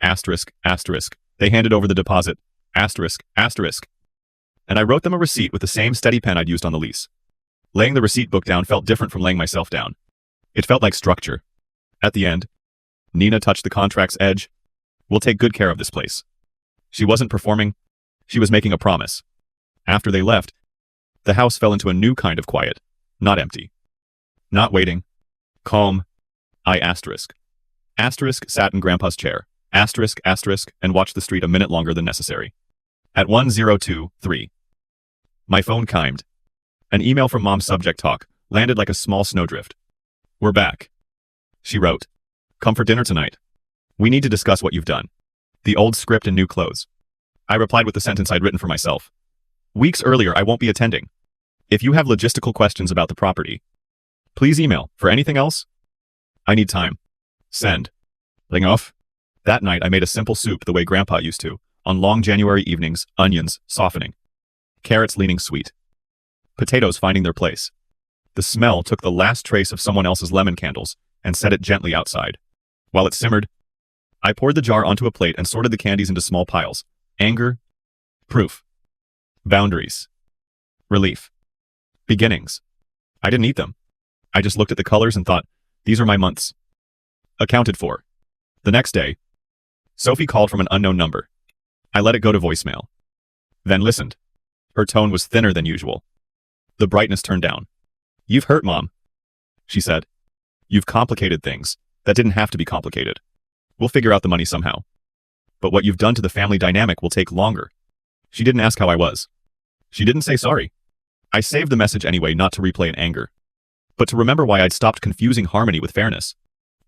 Asterisk, asterisk. They handed over the deposit. Asterisk, asterisk. And I wrote them a receipt with the same steady pen I'd used on the lease. Laying the receipt book down felt different from laying myself down. It felt like structure. At the end, Nina touched the contract's edge. We'll take good care of this place. She wasn't performing. She was making a promise. After they left, the house fell into a new kind of quiet. Not empty. Not waiting. Calm. I asterisk. Asterisk sat in Grandpa's chair. Asterisk, asterisk, and watched the street a minute longer than necessary. At 1023. My phone chimed. An email from Mom's subject talk landed like a small snowdrift. We're back. She wrote. Come for dinner tonight. We need to discuss what you've done. The old script and new clothes. I replied with the sentence I'd written for myself. Weeks earlier, I won't be attending. If you have logistical questions about the property, please email. For anything else, I need time. Send. Ring off. That night, I made a simple soup the way Grandpa used to, on long January evenings, onions softening, carrots leaning sweet, potatoes finding their place. The smell took the last trace of someone else's lemon candles and set it gently outside. While it simmered, I poured the jar onto a plate and sorted the candies into small piles. Anger, proof, boundaries, relief, beginnings. I didn't eat them. I just looked at the colors and thought, these are my months. Accounted for. The next day, Sophie called from an unknown number. I let it go to voicemail. Then listened. Her tone was thinner than usual. The brightness turned down. You've hurt Mom, she said. You've complicated things that didn't have to be complicated. We'll figure out the money somehow. But what you've done to the family dynamic will take longer. She didn't ask how I was. She didn't say sorry. I saved the message anyway, not to replay in anger, but to remember why I'd stopped confusing harmony with fairness.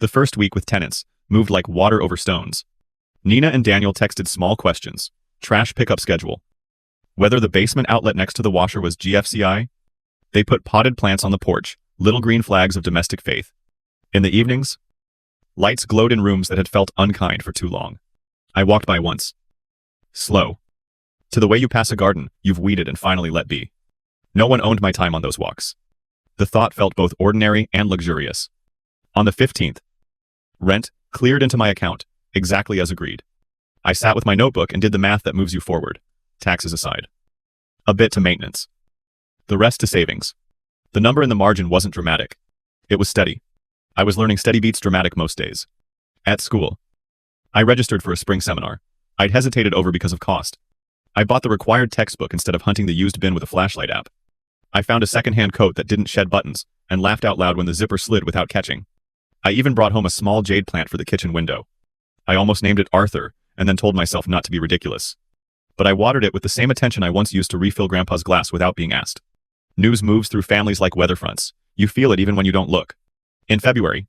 The first week with tenants moved like water over stones. Nina and Daniel texted small questions. Trash pickup schedule. Whether the basement outlet next to the washer was GFCI. They put potted plants on the porch, little green flags of domestic faith. In the evenings, lights glowed in rooms that had felt unkind for too long. I walked by once. Slow. To the way you pass a garden you've weeded and finally let be. No one owned my time on those walks. The thought felt both ordinary and luxurious. On the 15th, rent cleared into my account, exactly as agreed. I sat with my notebook and did the math that moves you forward, taxes aside. A bit to maintenance. The rest to savings. The number in the margin wasn't dramatic. It was steady. I was learning steady beats dramatic most days. At school, I registered for a spring seminar I'd hesitated over because of cost. I bought the required textbook instead of hunting the used bin with a flashlight app. I found a secondhand coat that didn't shed buttons, and laughed out loud when the zipper slid without catching. I even brought home a small jade plant for the kitchen window. I almost named it Arthur, and then told myself not to be ridiculous. But I watered it with the same attention I once used to refill Grandpa's glass without being asked. News moves through families like weather fronts. You feel it even when you don't look. In February,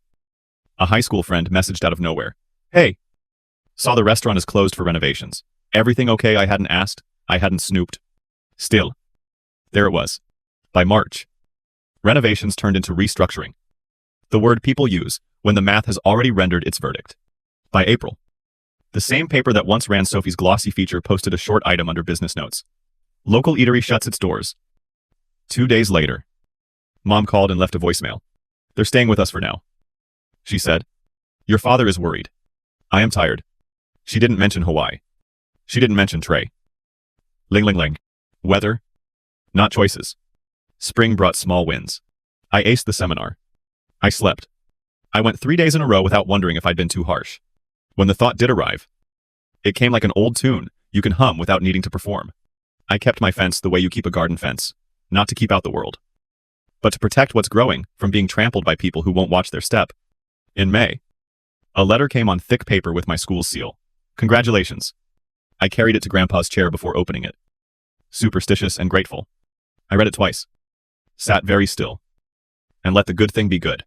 a high school friend messaged out of nowhere. Hey. Saw the restaurant is closed for renovations. Everything okay? I hadn't asked. I hadn't snooped. Still. There it was. By March, renovations turned into restructuring. The word people use when the math has already rendered its verdict. By April, the same paper that once ran Sophie's glossy feature posted a short item under business notes. Local eatery shuts its doors. 2 days later, Mom called and left a voicemail. They're staying with us for now. She said, your father is worried. I am tired. She didn't mention Hawaii. She didn't mention Trey. Ling ling ling. Weather? Not choices. Spring brought small wins. I aced the seminar. I slept. I went 3 days in a row without wondering if I'd been too harsh. When the thought did arrive, it came like an old tune you can hum without needing to perform. I kept my fence the way you keep a garden fence, not to keep out the world, but to protect what's growing from being trampled by people who won't watch their step. In May, a letter came on thick paper with my school's seal. Congratulations. I carried it to Grandpa's chair before opening it. Superstitious and grateful. I read it twice, sat very still, and let the good thing be good.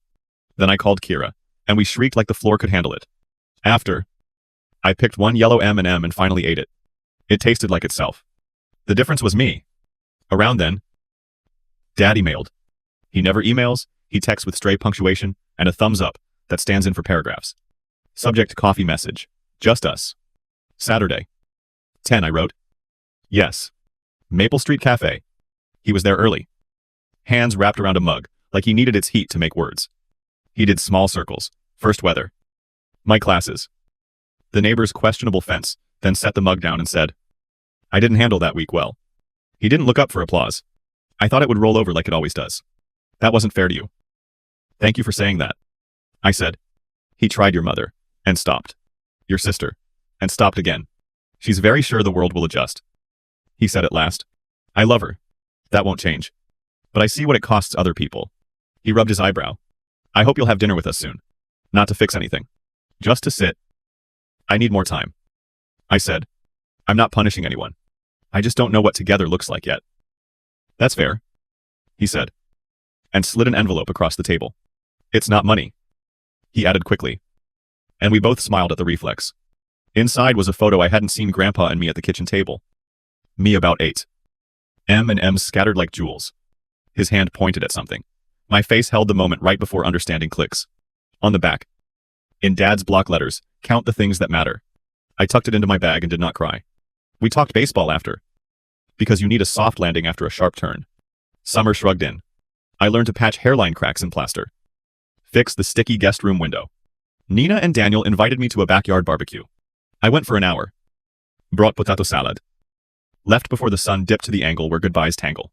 Then I called Kira, and we shrieked like the floor could handle it. After, I picked one yellow M&M and finally ate it. It tasted like itself. The difference was me. Around then, Dad emailed. He never emails, he texts with stray punctuation and a thumbs up that stands in for paragraphs. Subject coffee message. Just us. Saturday. 10 I wrote. Yes. Maple Street Cafe. He was there early. Hands wrapped around a mug, like he needed its heat to make words. He did small circles. First weather. My classes. The neighbor's questionable fence, then set the mug down and said, I didn't handle that week well. He didn't look up for applause. I thought it would roll over like it always does. That wasn't fair to you. Thank you for saying that. I said. He tried your mother, and stopped. Your sister, and stopped again. She's very sure the world will adjust. He said at last. I love her. That won't change. But I see what it costs other people. He rubbed his eyebrow. I hope you'll have dinner with us soon. Not to fix anything. Just to sit. I need more time. I said. I'm not punishing anyone. I just don't know what together looks like yet. That's fair. He said. And slid an envelope across the table. It's not money. He added quickly. And we both smiled at the reflex. Inside was a photo I hadn't seen Grandpa and me at the kitchen table. Me about 8. M&Ms scattered like jewels. His hand pointed at something. My face held the moment right before understanding clicks. On the back, in Dad's block letters, count the things that matter. I tucked it into my bag and did not cry. We talked baseball after. Because you need a soft landing after a sharp turn. Summer shrugged in. I learned to patch hairline cracks in plaster. Fix the sticky guest room window. Nina and Daniel invited me to a backyard barbecue. I went for an hour. Brought potato salad. Left before the sun dipped to the angle where goodbyes tangle.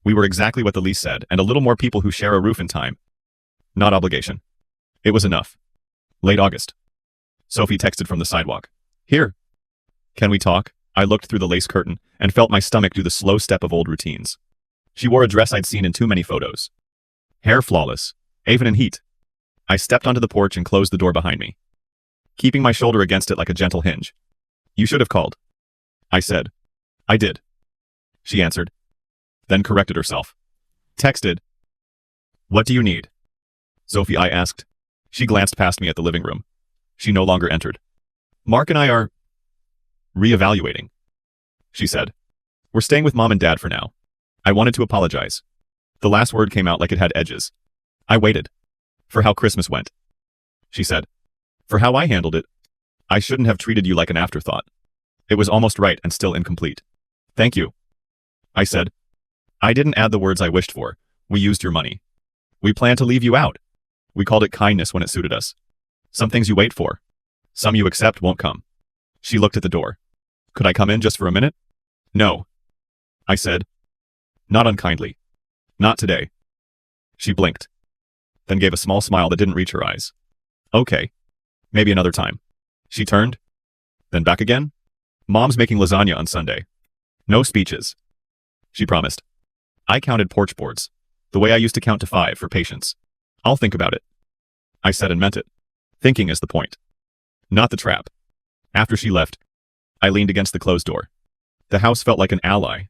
We were exactly what the lease said, and a little more people who share a roof in time. Not obligation. It was enough. Late August. Sophie texted from the sidewalk. Here. Can we talk? I looked through the lace curtain and felt my stomach do the slow step of old routines. She wore a dress I'd seen in too many photos. Hair flawless, even in heat. I stepped onto the porch and closed the door behind me, keeping my shoulder against it like a gentle hinge. You should have called. I said. I did. She answered. Then corrected herself. Texted. What do you need? Sophie, I asked. She glanced past me at the living room. She no longer entered. Mark and I are reevaluating, she said. We're staying with Mom and Dad for now. I wanted to apologize. The last word came out like it had edges. I waited. For how Christmas went. She said. For how I handled it. I shouldn't have treated you like an afterthought. It was almost right and still incomplete. Thank you. I said. I didn't add the words I wished for. We used your money. We planned to leave you out. We called it kindness when it suited us. Some things you wait for. Some you accept won't come. She looked at the door. Could I come in just for a minute? No. I said. Not unkindly. Not today. She blinked. Then gave a small smile that didn't reach her eyes. Okay. Maybe another time. She turned. Then back again. Mom's making lasagna on Sunday. No speeches, she promised. I counted porch boards, the way I used to count to 5 for patience. I'll think about it, I said and meant it. Thinking is the point, not the trap. After she left, I leaned against the closed door. The house felt like an ally.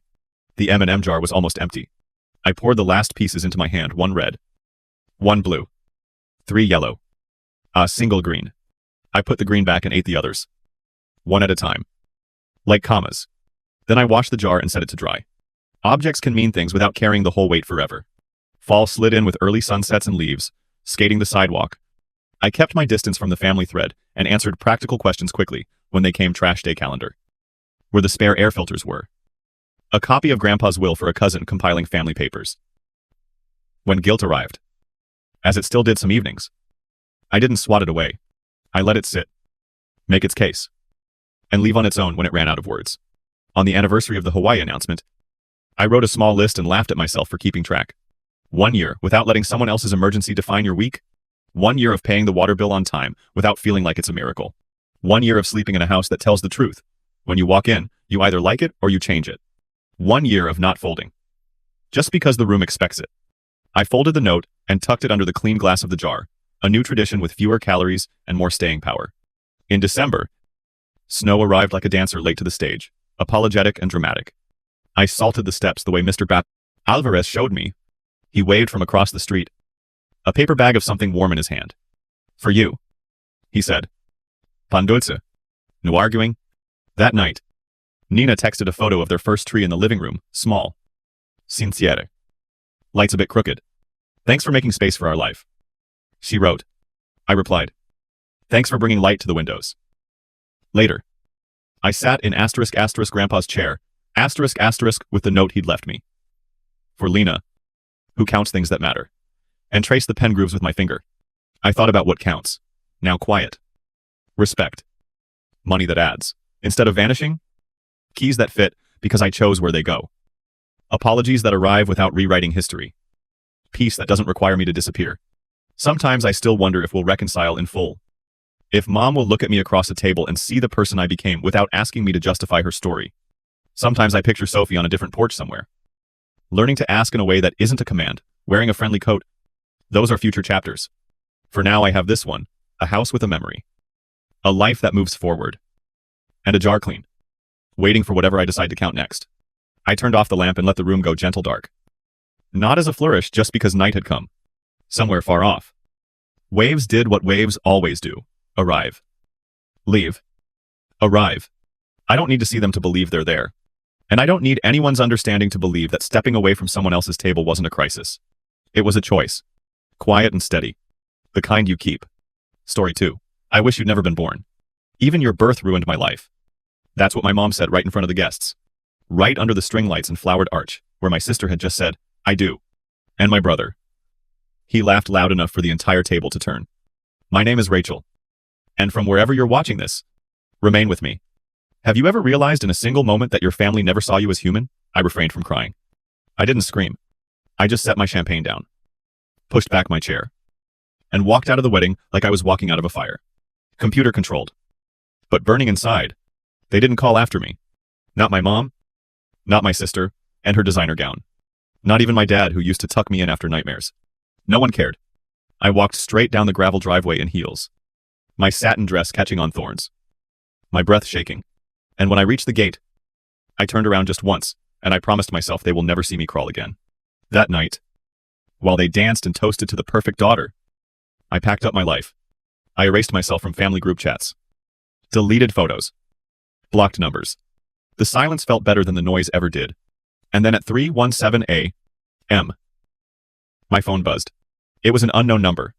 The M&M jar was almost empty. I poured the last pieces into my hand, 1 red, 1 blue, 3 yellow, a single green. I put the green back and ate the others, one at a time, like commas. Then I washed the jar and set it to dry. Objects can mean things without carrying the whole weight forever. Fall slid in with early sunsets and leaves, skating the sidewalk. I kept my distance from the family thread and answered practical questions quickly when they came trash day calendar. Where the spare air filters were. A copy of Grandpa's will for a cousin compiling family papers. When guilt arrived, as it still did some evenings, I didn't swat it away. I let it sit, make its case, and leave on its own when it ran out of words. On the anniversary of the Hawaii announcement, I wrote a small list and laughed at myself for keeping track. 1 year without letting someone else's emergency define your week. 1 year of paying the water bill on time without feeling like it's a miracle. 1 year of sleeping in a house that tells the truth. When you walk in, you either like it or you change it. 1 year of not folding, just because the room expects it. I folded the note and tucked it under the clean glass of the jar, a new tradition with fewer calories and more staying power. In December, snow arrived like a dancer late to the stage, apologetic and dramatic. I salted the steps the way Mr. Alvarez showed me. He waved from across the street, a paper bag of something warm in his hand. For you, he said. Pan dulce. No arguing. That night, Nina texted a photo of their first tree in the living room, small. Sincere. Light's a bit crooked. Thanks for making space for our life. She wrote. I replied. Thanks for bringing light to the windows. Later, I sat in *** Grandpa's chair, *** with the note he'd left me. For Lena, who counts things that matter, and traced the pen grooves with my finger. I thought about what counts. Now quiet. Respect. Money that adds. Instead of vanishing. Keys that fit because I chose where they go. Apologies that arrive without rewriting history. Peace that doesn't require me to disappear. Sometimes I still wonder if we'll reconcile in full. If Mom will look at me across a table and see the person I became without asking me to justify her story. Sometimes I picture Sophie on a different porch somewhere, learning to ask in a way that isn't a command, wearing a friendly coat. Those are future chapters. For now I have this one, a house with a memory. A life that moves forward. And a jar clean, waiting for whatever I decide to count next. I turned off the lamp and let the room go gentle dark. Not as a flourish just because night had come. Somewhere far off. Waves did what waves always do. Arrive. Leave. Arrive. I don't need to see them to believe they're there. And I don't need anyone's understanding to believe that stepping away from someone else's table wasn't a crisis. It was a choice. Quiet and steady. The kind you keep. Story 2. I wish you'd never been born. Even your birth ruined my life. That's what my mom said right in front of the guests. Right under the string lights and flowered arch, where my sister had just said, I do. And my brother. He laughed loud enough for the entire table to turn. My name is Rachel. And from wherever you're watching this, remain with me. Have you ever realized in a single moment that your family never saw you as human? I refrained from crying. I didn't scream. I just set my champagne down, pushed back my chair, and walked out of the wedding like I was walking out of a fire. Computer controlled. But burning inside. They didn't call after me. Not my mom, not my sister, and her designer gown. Not even my dad who used to tuck me in after nightmares. No one cared. I walked straight down the gravel driveway in heels, my satin dress catching on thorns, my breath shaking. And when I reached the gate, I turned around just once, and I promised myself they will never see me crawl again. That night, while they danced and toasted to the perfect daughter, I packed up my life. I erased myself from family group chats, deleted photos, blocked numbers. The silence felt better than the noise ever did. And then at 3:17 a.m., my phone buzzed. It was an unknown number.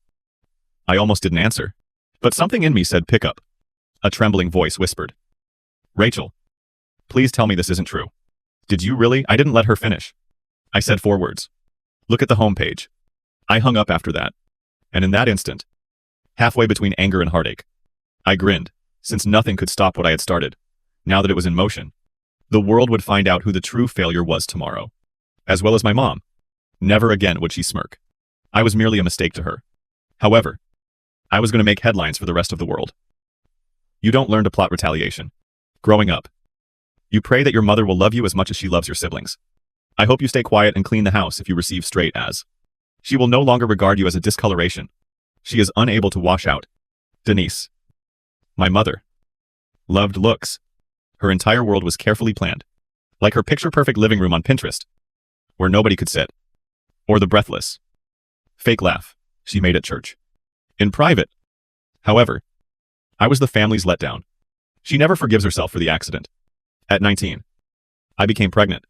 I almost didn't answer, but something in me said pick up. A trembling voice whispered, Rachel, please tell me this isn't true. Did you really? I didn't let her finish. I said 4 words. Look at the homepage. I hung up after that. And in that instant, halfway between anger and heartache, I grinned, since nothing could stop what I had started. Now that it was in motion, the world would find out who the true failure was tomorrow. As well as my mom. Never again would she smirk. I was merely a mistake to her. However, I was going to make headlines for the rest of the world. You don't learn to plot retaliation growing up. You You pray that your mother will love you as much as she loves your siblings. I hope you stay quiet and clean the house if you receive straight A's. She will no longer regard you as a discoloration. She is unable to wash out. Denise. My mother. Loved looks. Her entire world was carefully planned. Like her picture-perfect living room on Pinterest, where nobody could sit. Or the breathless, fake laugh she made at church. In private, however, I was the family's letdown. She never forgives herself for the accident. At 19, I became pregnant.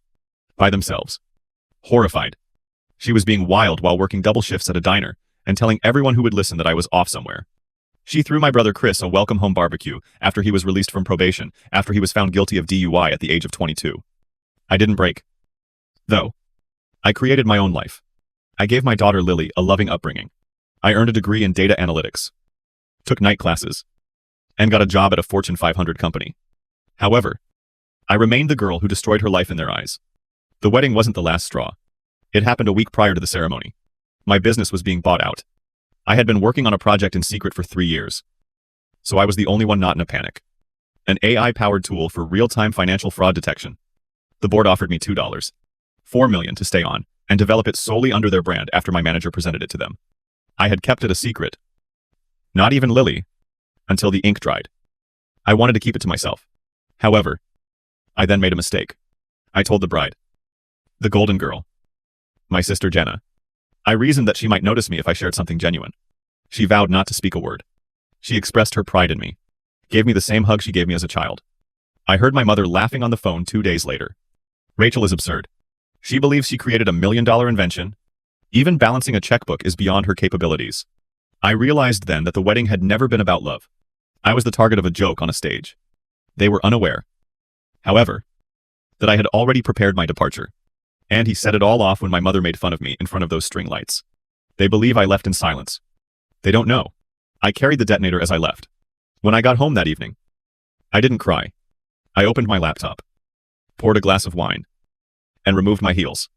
By themselves. Horrified. She was being wild while working double shifts at a diner and telling everyone who would listen that I was off somewhere. She threw my brother Chris a welcome home barbecue after he was released from probation after he was found guilty of DUI at the age of 22. I didn't break. Though. I created my own life. I gave my daughter Lily a loving upbringing. I earned a degree in data analytics. Took night classes. And got a job at a Fortune 500 company. However, I remained the girl who destroyed her life in their eyes. The wedding wasn't the last straw. It happened a week prior to the ceremony. My business was being bought out. I had been working on a project in secret for 3 years. So I was the only one not in a panic. An AI-powered tool for real-time financial fraud detection. The board offered me $4 million to stay on and develop it solely under their brand after my manager presented it to them. I had kept it a secret. Not even Lily. Until the ink dried. I wanted to keep it to myself. However, I then made a mistake. I told the bride. The golden girl. My sister Jenna. I reasoned that she might notice me if I shared something genuine. She vowed not to speak a word. She expressed her pride in me. Gave me the same hug she gave me as a child. I heard my mother laughing on the phone 2 days later. Rachel is absurd. She believes she created $1 million invention. Even balancing a checkbook is beyond her capabilities. I realized then that the wedding had never been about love. I was the target of a joke on a stage. They were unaware, however, that I had already prepared my departure. And he set it all off when my mother made fun of me in front of those string lights. They believe I left in silence. They don't know. I carried the detonator as I left. When I got home that evening, I didn't cry. I opened my laptop, poured a glass of wine, and removed my heels,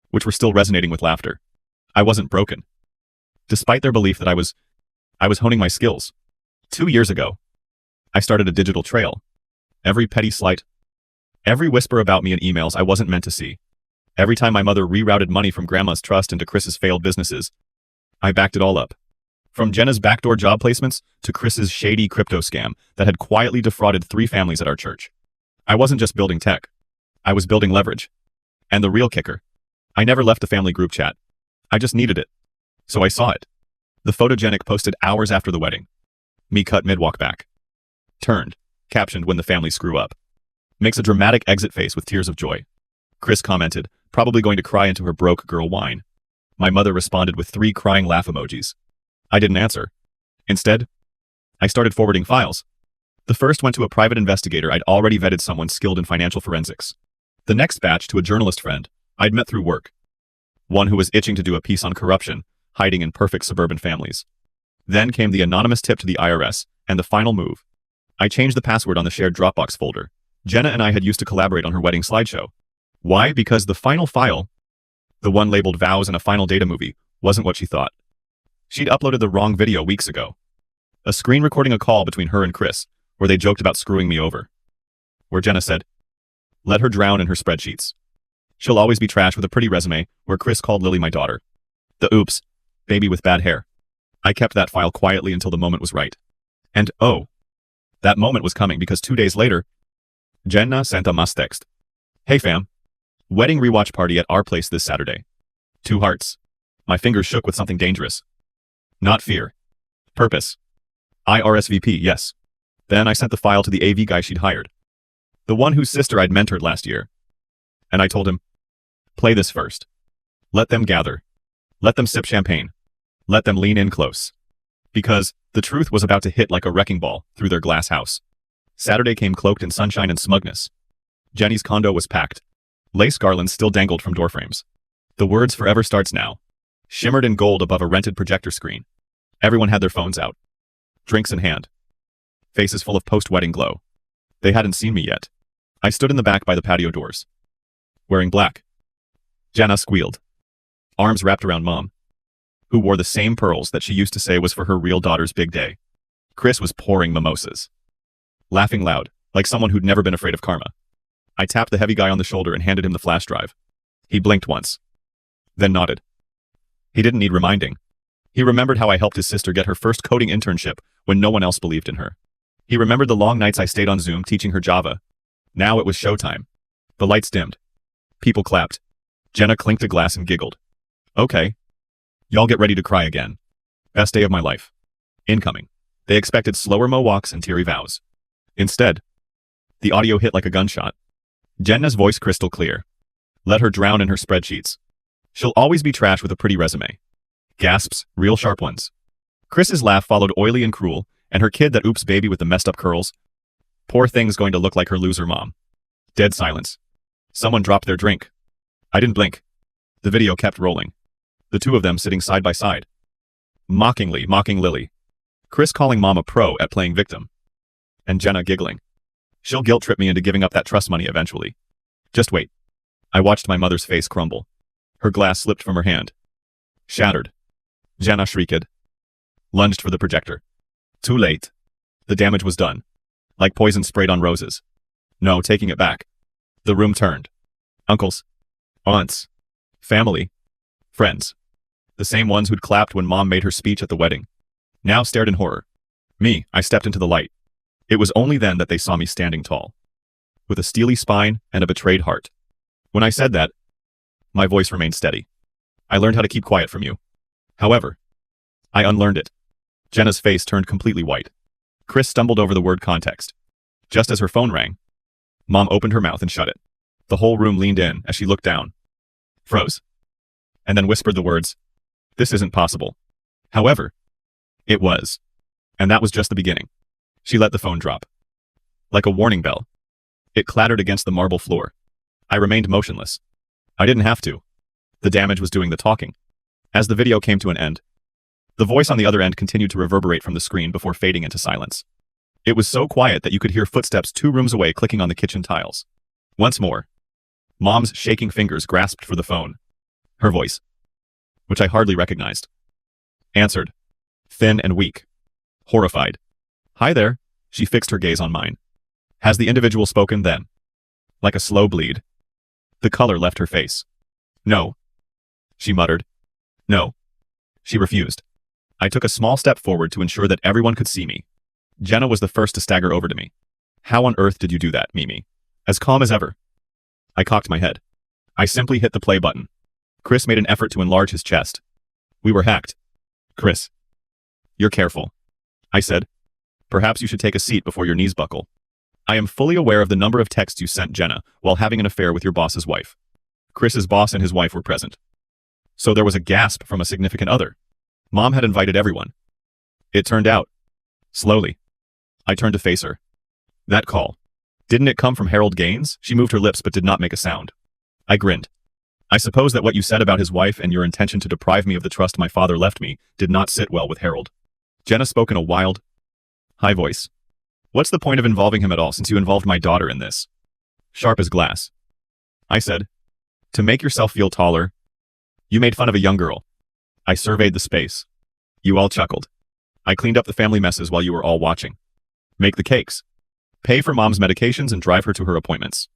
which were still resonating with laughter. I wasn't broken. Despite their belief that I was honing my skills. 2 years ago, I started a digital trail. Every petty slight, every whisper about me in emails I wasn't meant to see. Every time my mother rerouted money from Grandma's trust into Chris's failed businesses, I backed it all up. From Jenna's backdoor job placements to Chris's shady crypto scam that had quietly defrauded 3 families at our church. I wasn't just building tech. I was building leverage. And the real kicker, I never left the family group chat. I just needed it. So I saw it. The photogenic posted hours after the wedding. Me cut mid-walk back. Turned, captioned when the family screw up. Makes a dramatic exit face with tears of joy. Chris commented, probably going to cry into her broke girl wine. My mother responded with 3 crying laugh emojis. I didn't answer. Instead, I started forwarding files. The first went to a private investigator I'd already vetted, someone skilled in financial forensics. The next batch to a journalist friend I'd met through work. One who was itching to do a piece on corruption, hiding in perfect suburban families. Then came the anonymous tip to the IRS, and the final move. I changed the password on the shared Dropbox folder Jenna and I had used to collaborate on her wedding slideshow. Why? Because the final file, the one labeled Vows and a Final Data Movie, wasn't what she thought. She'd uploaded the wrong video weeks ago. A screen recording a call between her and Chris, where they joked about screwing me over. Where Jenna said, let her drown in her spreadsheets. She'll always be trash with a pretty resume, where Chris called Lily my daughter. The oops, baby with bad hair. I kept that file quietly until the moment was right. And oh, that moment was coming because 2 days later, Jenna sent a mass text. Hey fam. Wedding rewatch party at our place this Saturday. 2 hearts. My fingers shook with something dangerous. Not fear. Purpose. IRSVP, yes. Then I sent the file to the AV guy she'd hired. The one whose sister I'd mentored last year. And I told him, play this first. Let them gather. Let them sip champagne. Let them lean in close. Because the truth was about to hit like a wrecking ball through their glass house. Saturday came cloaked in sunshine and smugness. Jenny's condo was packed. Lace garlands still dangled from doorframes. The words "Forever Starts Now" shimmered in gold above a rented projector screen. Everyone had their phones out. Drinks in hand. Faces full of post-wedding glow. They hadn't seen me yet. I stood in the back by the patio doors. Wearing black. Jenna squealed. Arms wrapped around Mom, who wore the same pearls that she used to say was for her real daughter's big day. Chris was pouring mimosas. Laughing loud, like someone who'd never been afraid of karma. I tapped the heavy guy on the shoulder and handed him the flash drive. He blinked once, then nodded. He didn't need reminding. He remembered how I helped his sister get her first coding internship when no one else believed in her. He remembered the long nights I stayed on Zoom teaching her Java. Now it was showtime. The lights dimmed. People clapped. Jenna clinked a glass and giggled. Okay. Y'all get ready to cry again. Best day of my life. Incoming. They expected slower walks and teary vows. Instead, the audio hit like a gunshot. Jenna's voice crystal clear. Let her drown in her spreadsheets. She'll always be trash with a pretty resume. Gasps, real sharp ones. Chris's laugh followed oily and cruel, and her kid that oops baby with the messed up curls. Poor thing's going to look like her loser mom. Dead silence. Someone dropped their drink. I didn't blink. The video kept rolling. The two of them sitting side by side. Mockingly mocking Lily. Chris calling mom a pro at playing victim. And Jenna giggling. She'll guilt trip me into giving up that trust money eventually. Just wait. I watched my mother's face crumble. Her glass slipped from her hand. Shattered. Jenna shrieked. Lunged for the projector. Too late. The damage was done. Like poison sprayed on roses. No, taking it back. The room turned. Uncles. Aunts. Family. Friends. The same ones who'd clapped when mom made her speech at the wedding. Now stared in horror. Me, I stepped into the light. It was only then that they saw me standing tall. With a steely spine and a betrayed heart. When I said that, my voice remained steady. I learned how to keep quiet from you. However, I unlearned it. Jenna's face turned completely white. Chris stumbled over the word context. Just as her phone rang, Mom opened her mouth and shut it. The whole room leaned in as she looked down. Froze. And then whispered the words, "This isn't possible." However, it was. And that was just the beginning. She let the phone drop. Like a warning bell. It clattered against the marble floor. I remained motionless. I didn't have to. The damage was doing the talking. As the video came to an end, the voice on the other end continued to reverberate from the screen before fading into silence. It was so quiet that you could hear footsteps 2 rooms away clicking on the kitchen tiles. Once more, Mom's shaking fingers grasped for the phone. Her voice, which I hardly recognized, answered, thin and weak, horrified. Hi there, she fixed her gaze on mine. Has the individual spoken then? Like a slow bleed. The color left her face. No, she muttered. No. She refused. I took a small step forward to ensure that everyone could see me. Jenna was the first to stagger over to me. How on earth did you do that, Mimi? As calm as ever. I cocked my head. I simply hit the play button. Chris made an effort to enlarge his chest. We were hacked. Chris. You're careful. I said. Perhaps you should take a seat before your knees buckle. I am fully aware of the number of texts you sent Jenna while having an affair with your boss's wife. Chris's boss and his wife were present. So there was a gasp from a significant other. Mom had invited everyone. It turned out. Slowly. I turned to face her. That call. Didn't it come from Harold Gaines? She moved her lips but did not make a sound. I grinned. I suppose that what you said about his wife and your intention to deprive me of the trust my father left me did not sit well with Harold. Jenna spoke in a wild, high voice. What's the point of involving him at all since you involved my daughter in this? Sharp as glass. I said. To make yourself feel taller. You made fun of a young girl. I surveyed the space. You all chuckled. I cleaned up the family messes while you were all watching. Make the cakes. Pay for Mom's medications and drive her to her appointments.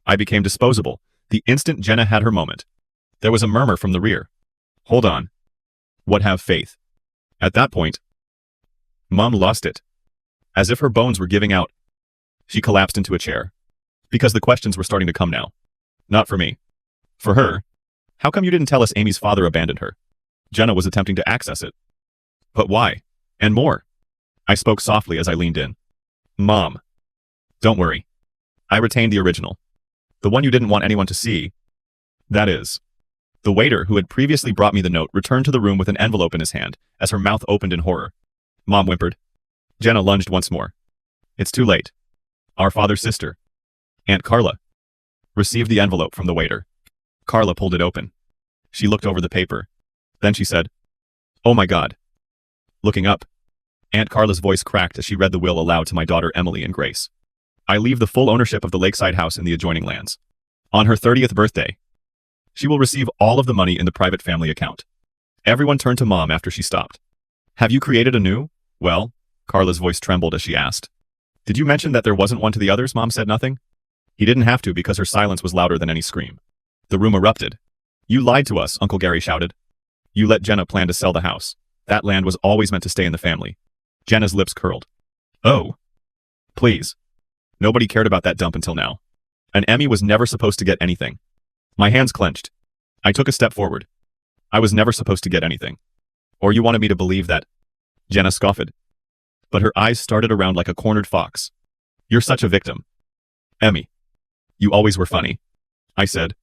I became disposable the instant Jenna had her moment. There was a murmur from the rear. Hold on. What have faith? At that point, Mom lost it. As if her bones were giving out. She collapsed into a chair. Because the questions were starting to come now. Not for me. For her. How come you didn't tell us Amy's father abandoned her? Jenna was attempting to access it. But why? And more. I spoke softly as I leaned in. Mom. Don't worry. I retained the original. The one you didn't want anyone to see. That is. The waiter who had previously brought me the note returned to the room with an envelope in his hand as her mouth opened in horror. Mom whimpered. Jenna lunged once more. It's too late. Our father's sister, Aunt Carla, received the envelope from the waiter. Carla pulled it open. She looked over the paper. Then she said, Oh my God. Looking up, Aunt Carla's voice cracked as she read the will aloud to my daughter Emily and Grace. I leave the full ownership of the lakeside house and the adjoining lands. On her 30th birthday, she will receive all of the money in the private family account. Everyone turned to Mom after she stopped. Have you created a new? Well, Carla's voice trembled as she asked. Did you mention that there wasn't one to the others? Mom said nothing. He didn't have to because her silence was louder than any scream. The room erupted. You lied to us, Uncle Gary shouted. You let Jenna plan to sell the house. That land was always meant to stay in the family. Jenna's lips curled. Oh. Please. Nobody cared about that dump until now. And Emmy was never supposed to get anything. My hands clenched. I took a step forward. I was never supposed to get anything. Or you wanted me to believe that? Jenna scoffed. But her eyes started around like a cornered fox. You're such a victim. Emmy. You always were funny. I said.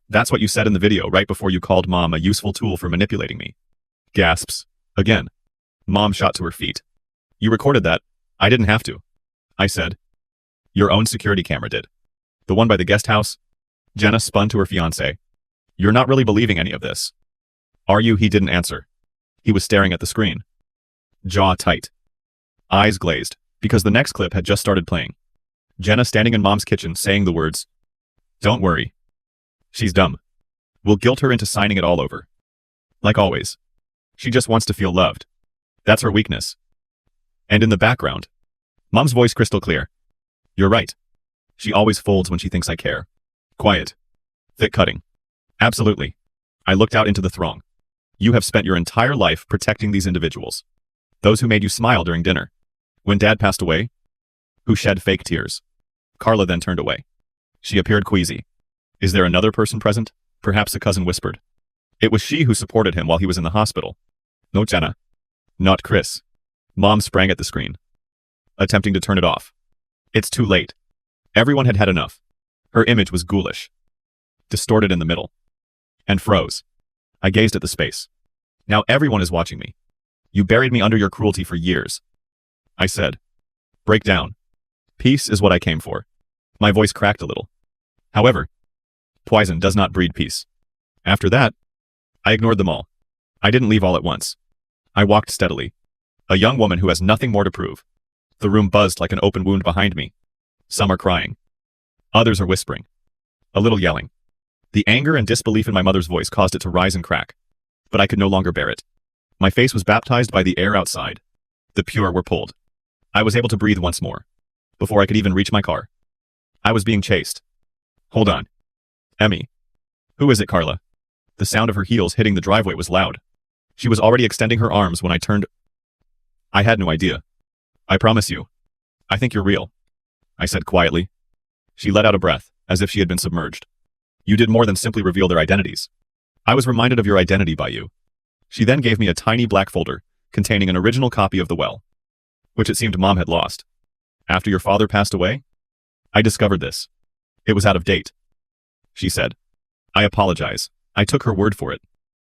That's what you said in the video right before you called Mom a useful tool for manipulating me. Gasps. Again. Mom shot to her feet. You recorded that. I didn't have to. I said. Your own security camera did. The one by the guest house? Jenna spun to her fiancé. You're not really believing any of this. Are you? He didn't answer. He was staring at the screen. Jaw tight. Eyes glazed, because the next clip had just started playing. Jenna standing in Mom's kitchen saying the words, "Don't worry. She's dumb. We'll guilt her into signing it all over. Like always. She just wants to feel loved. That's her weakness." And in the background, Mom's voice crystal clear. You're right. She always folds when she thinks I care. Quiet. Thick cutting. Absolutely. I looked out into the throng. You have spent your entire life protecting these individuals. Those who made you smile during dinner. When Dad passed away? Who shed fake tears. Carla then turned away. She appeared queasy. Is there another person present? Perhaps a cousin whispered. It was she who supported him while he was in the hospital. No, Jenna. Not Chris. Mom sprang at the screen, attempting to turn it off. It's too late. Everyone had had enough. Her image was ghoulish, distorted in the middle, and froze. I gazed at the space. Now everyone is watching me. You buried me under your cruelty for years. I said. Break down. Peace is what I came for. My voice cracked a little. However, poison does not breed peace. After that, I ignored them all. I didn't leave all at once. I walked steadily. A young woman who has nothing more to prove. The room buzzed like an open wound behind me. Some are crying. Others are whispering. A little yelling. The anger and disbelief in my mother's voice caused it to rise and crack. But I could no longer bear it. My face was baptized by the air outside. The pure were pulled. I was able to breathe once more. Before I could even reach my car. I was being chased. Hold on. Emmy. Who is it, Carla? The sound of her heels hitting the driveway was loud. She was already extending her arms when I turned. I had no idea. I promise you. I think you're real. I said quietly. She let out a breath, as if she had been submerged. You did more than simply reveal their identities. I was reminded of your identity by you. She then gave me a tiny black folder, containing an original copy of The Well, which it seemed Mom had lost. After your father passed away? I discovered this. It was out of date. She said. I apologize. I took her word for it.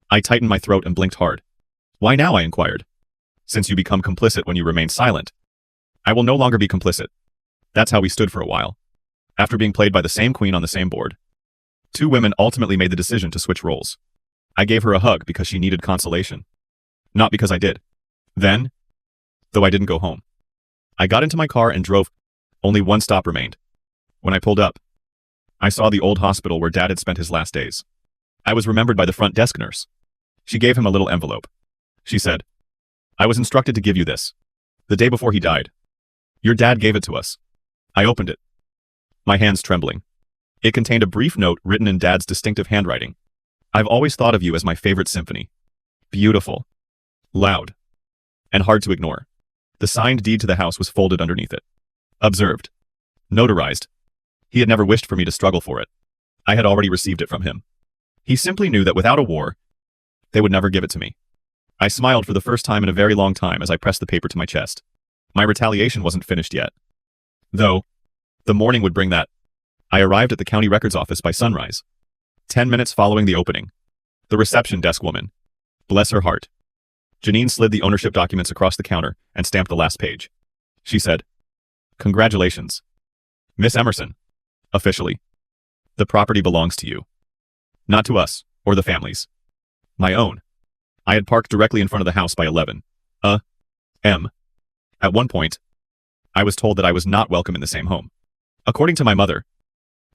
I tightened my throat and blinked hard. Why now? I inquired. Since you become complicit when you remain silent. I will no longer be complicit. That's how we stood for a while. After being played by the same queen on the same board. Two women ultimately made the decision to switch roles. I gave her a hug because she needed consolation. Not because I did. Then, though I didn't go home. I got into my car and drove. Only one stop remained. When I pulled up, I saw the old hospital where Dad had spent his last days. I was remembered by the front desk nurse. She gave him a little envelope. She said, I was instructed to give you this. The day before he died. Your dad gave it to us. I opened it. My hands trembling. It contained a brief note written in Dad's distinctive handwriting. I've always thought of you as my favorite symphony. Beautiful. Loud. And hard to ignore. The signed deed to the house was folded underneath it. Observed. Notarized. He had never wished for me to struggle for it. I had already received it from him. He simply knew that without a war, they would never give it to me. I smiled for the first time in a very long time as I pressed the paper to my chest. My retaliation wasn't finished yet. Though, the morning would bring that. I arrived at the county records office by sunrise. 10 minutes following the opening. The reception desk woman. Bless her heart. Janine slid the ownership documents across the counter and stamped the last page. She said, Congratulations. Miss Emerson. Officially. The property belongs to you. Not to us, or the families. My own. I had parked directly in front of the house by 11 a.m. At one point, I was told that I was not welcome in the same home. According to my mother,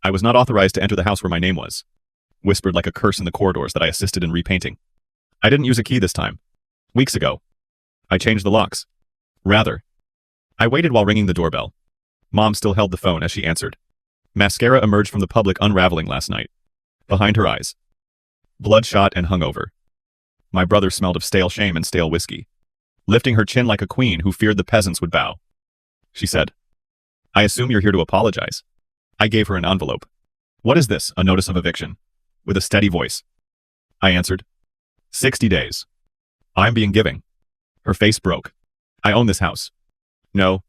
I was not authorized to enter the house where my name was. Whispered like a curse in the corridors that I assisted in repainting. I didn't use a key this time. Weeks ago. I changed the locks. Rather. I waited while ringing the doorbell. Mom still held the phone as she answered. Mascara emerged from the public unraveling last night. Behind her eyes. Bloodshot and hungover. My brother smelled of stale shame and stale whiskey. Lifting her chin like a queen who feared the peasants would bow. She said, "I assume you're here to apologize." I gave her an envelope. "What is this, a notice of eviction?" With a steady voice. I answered, 60 days. I'm being giving. Her face broke. "I own this house." "No."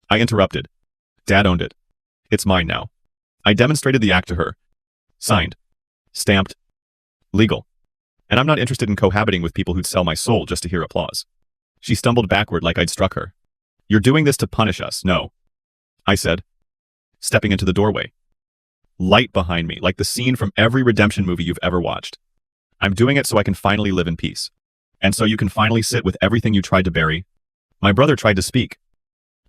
I interrupted. "Dad owned it. It's mine now." I demonstrated the act to her. Signed. Stamped. Legal. And I'm not interested in cohabiting with people who'd sell my soul just to hear applause. She stumbled backward like I'd struck her. "You're doing this to punish us, no?" I said, stepping into the doorway. Light behind me, like the scene from every redemption movie you've ever watched. "I'm doing it so I can finally live in peace. And so you can finally sit with everything you tried to bury." My brother tried to speak,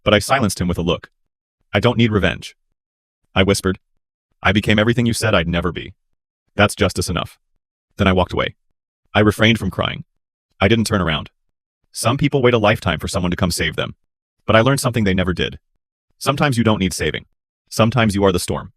but I silenced him with a look. "I don't need revenge." I whispered. "I became everything you said I'd never be. That's justice enough." Then I walked away. I refrained from crying. I didn't turn around. Some people wait a lifetime for someone to come save them. But I learned something they never did. Sometimes you don't need saving. Sometimes you are the storm.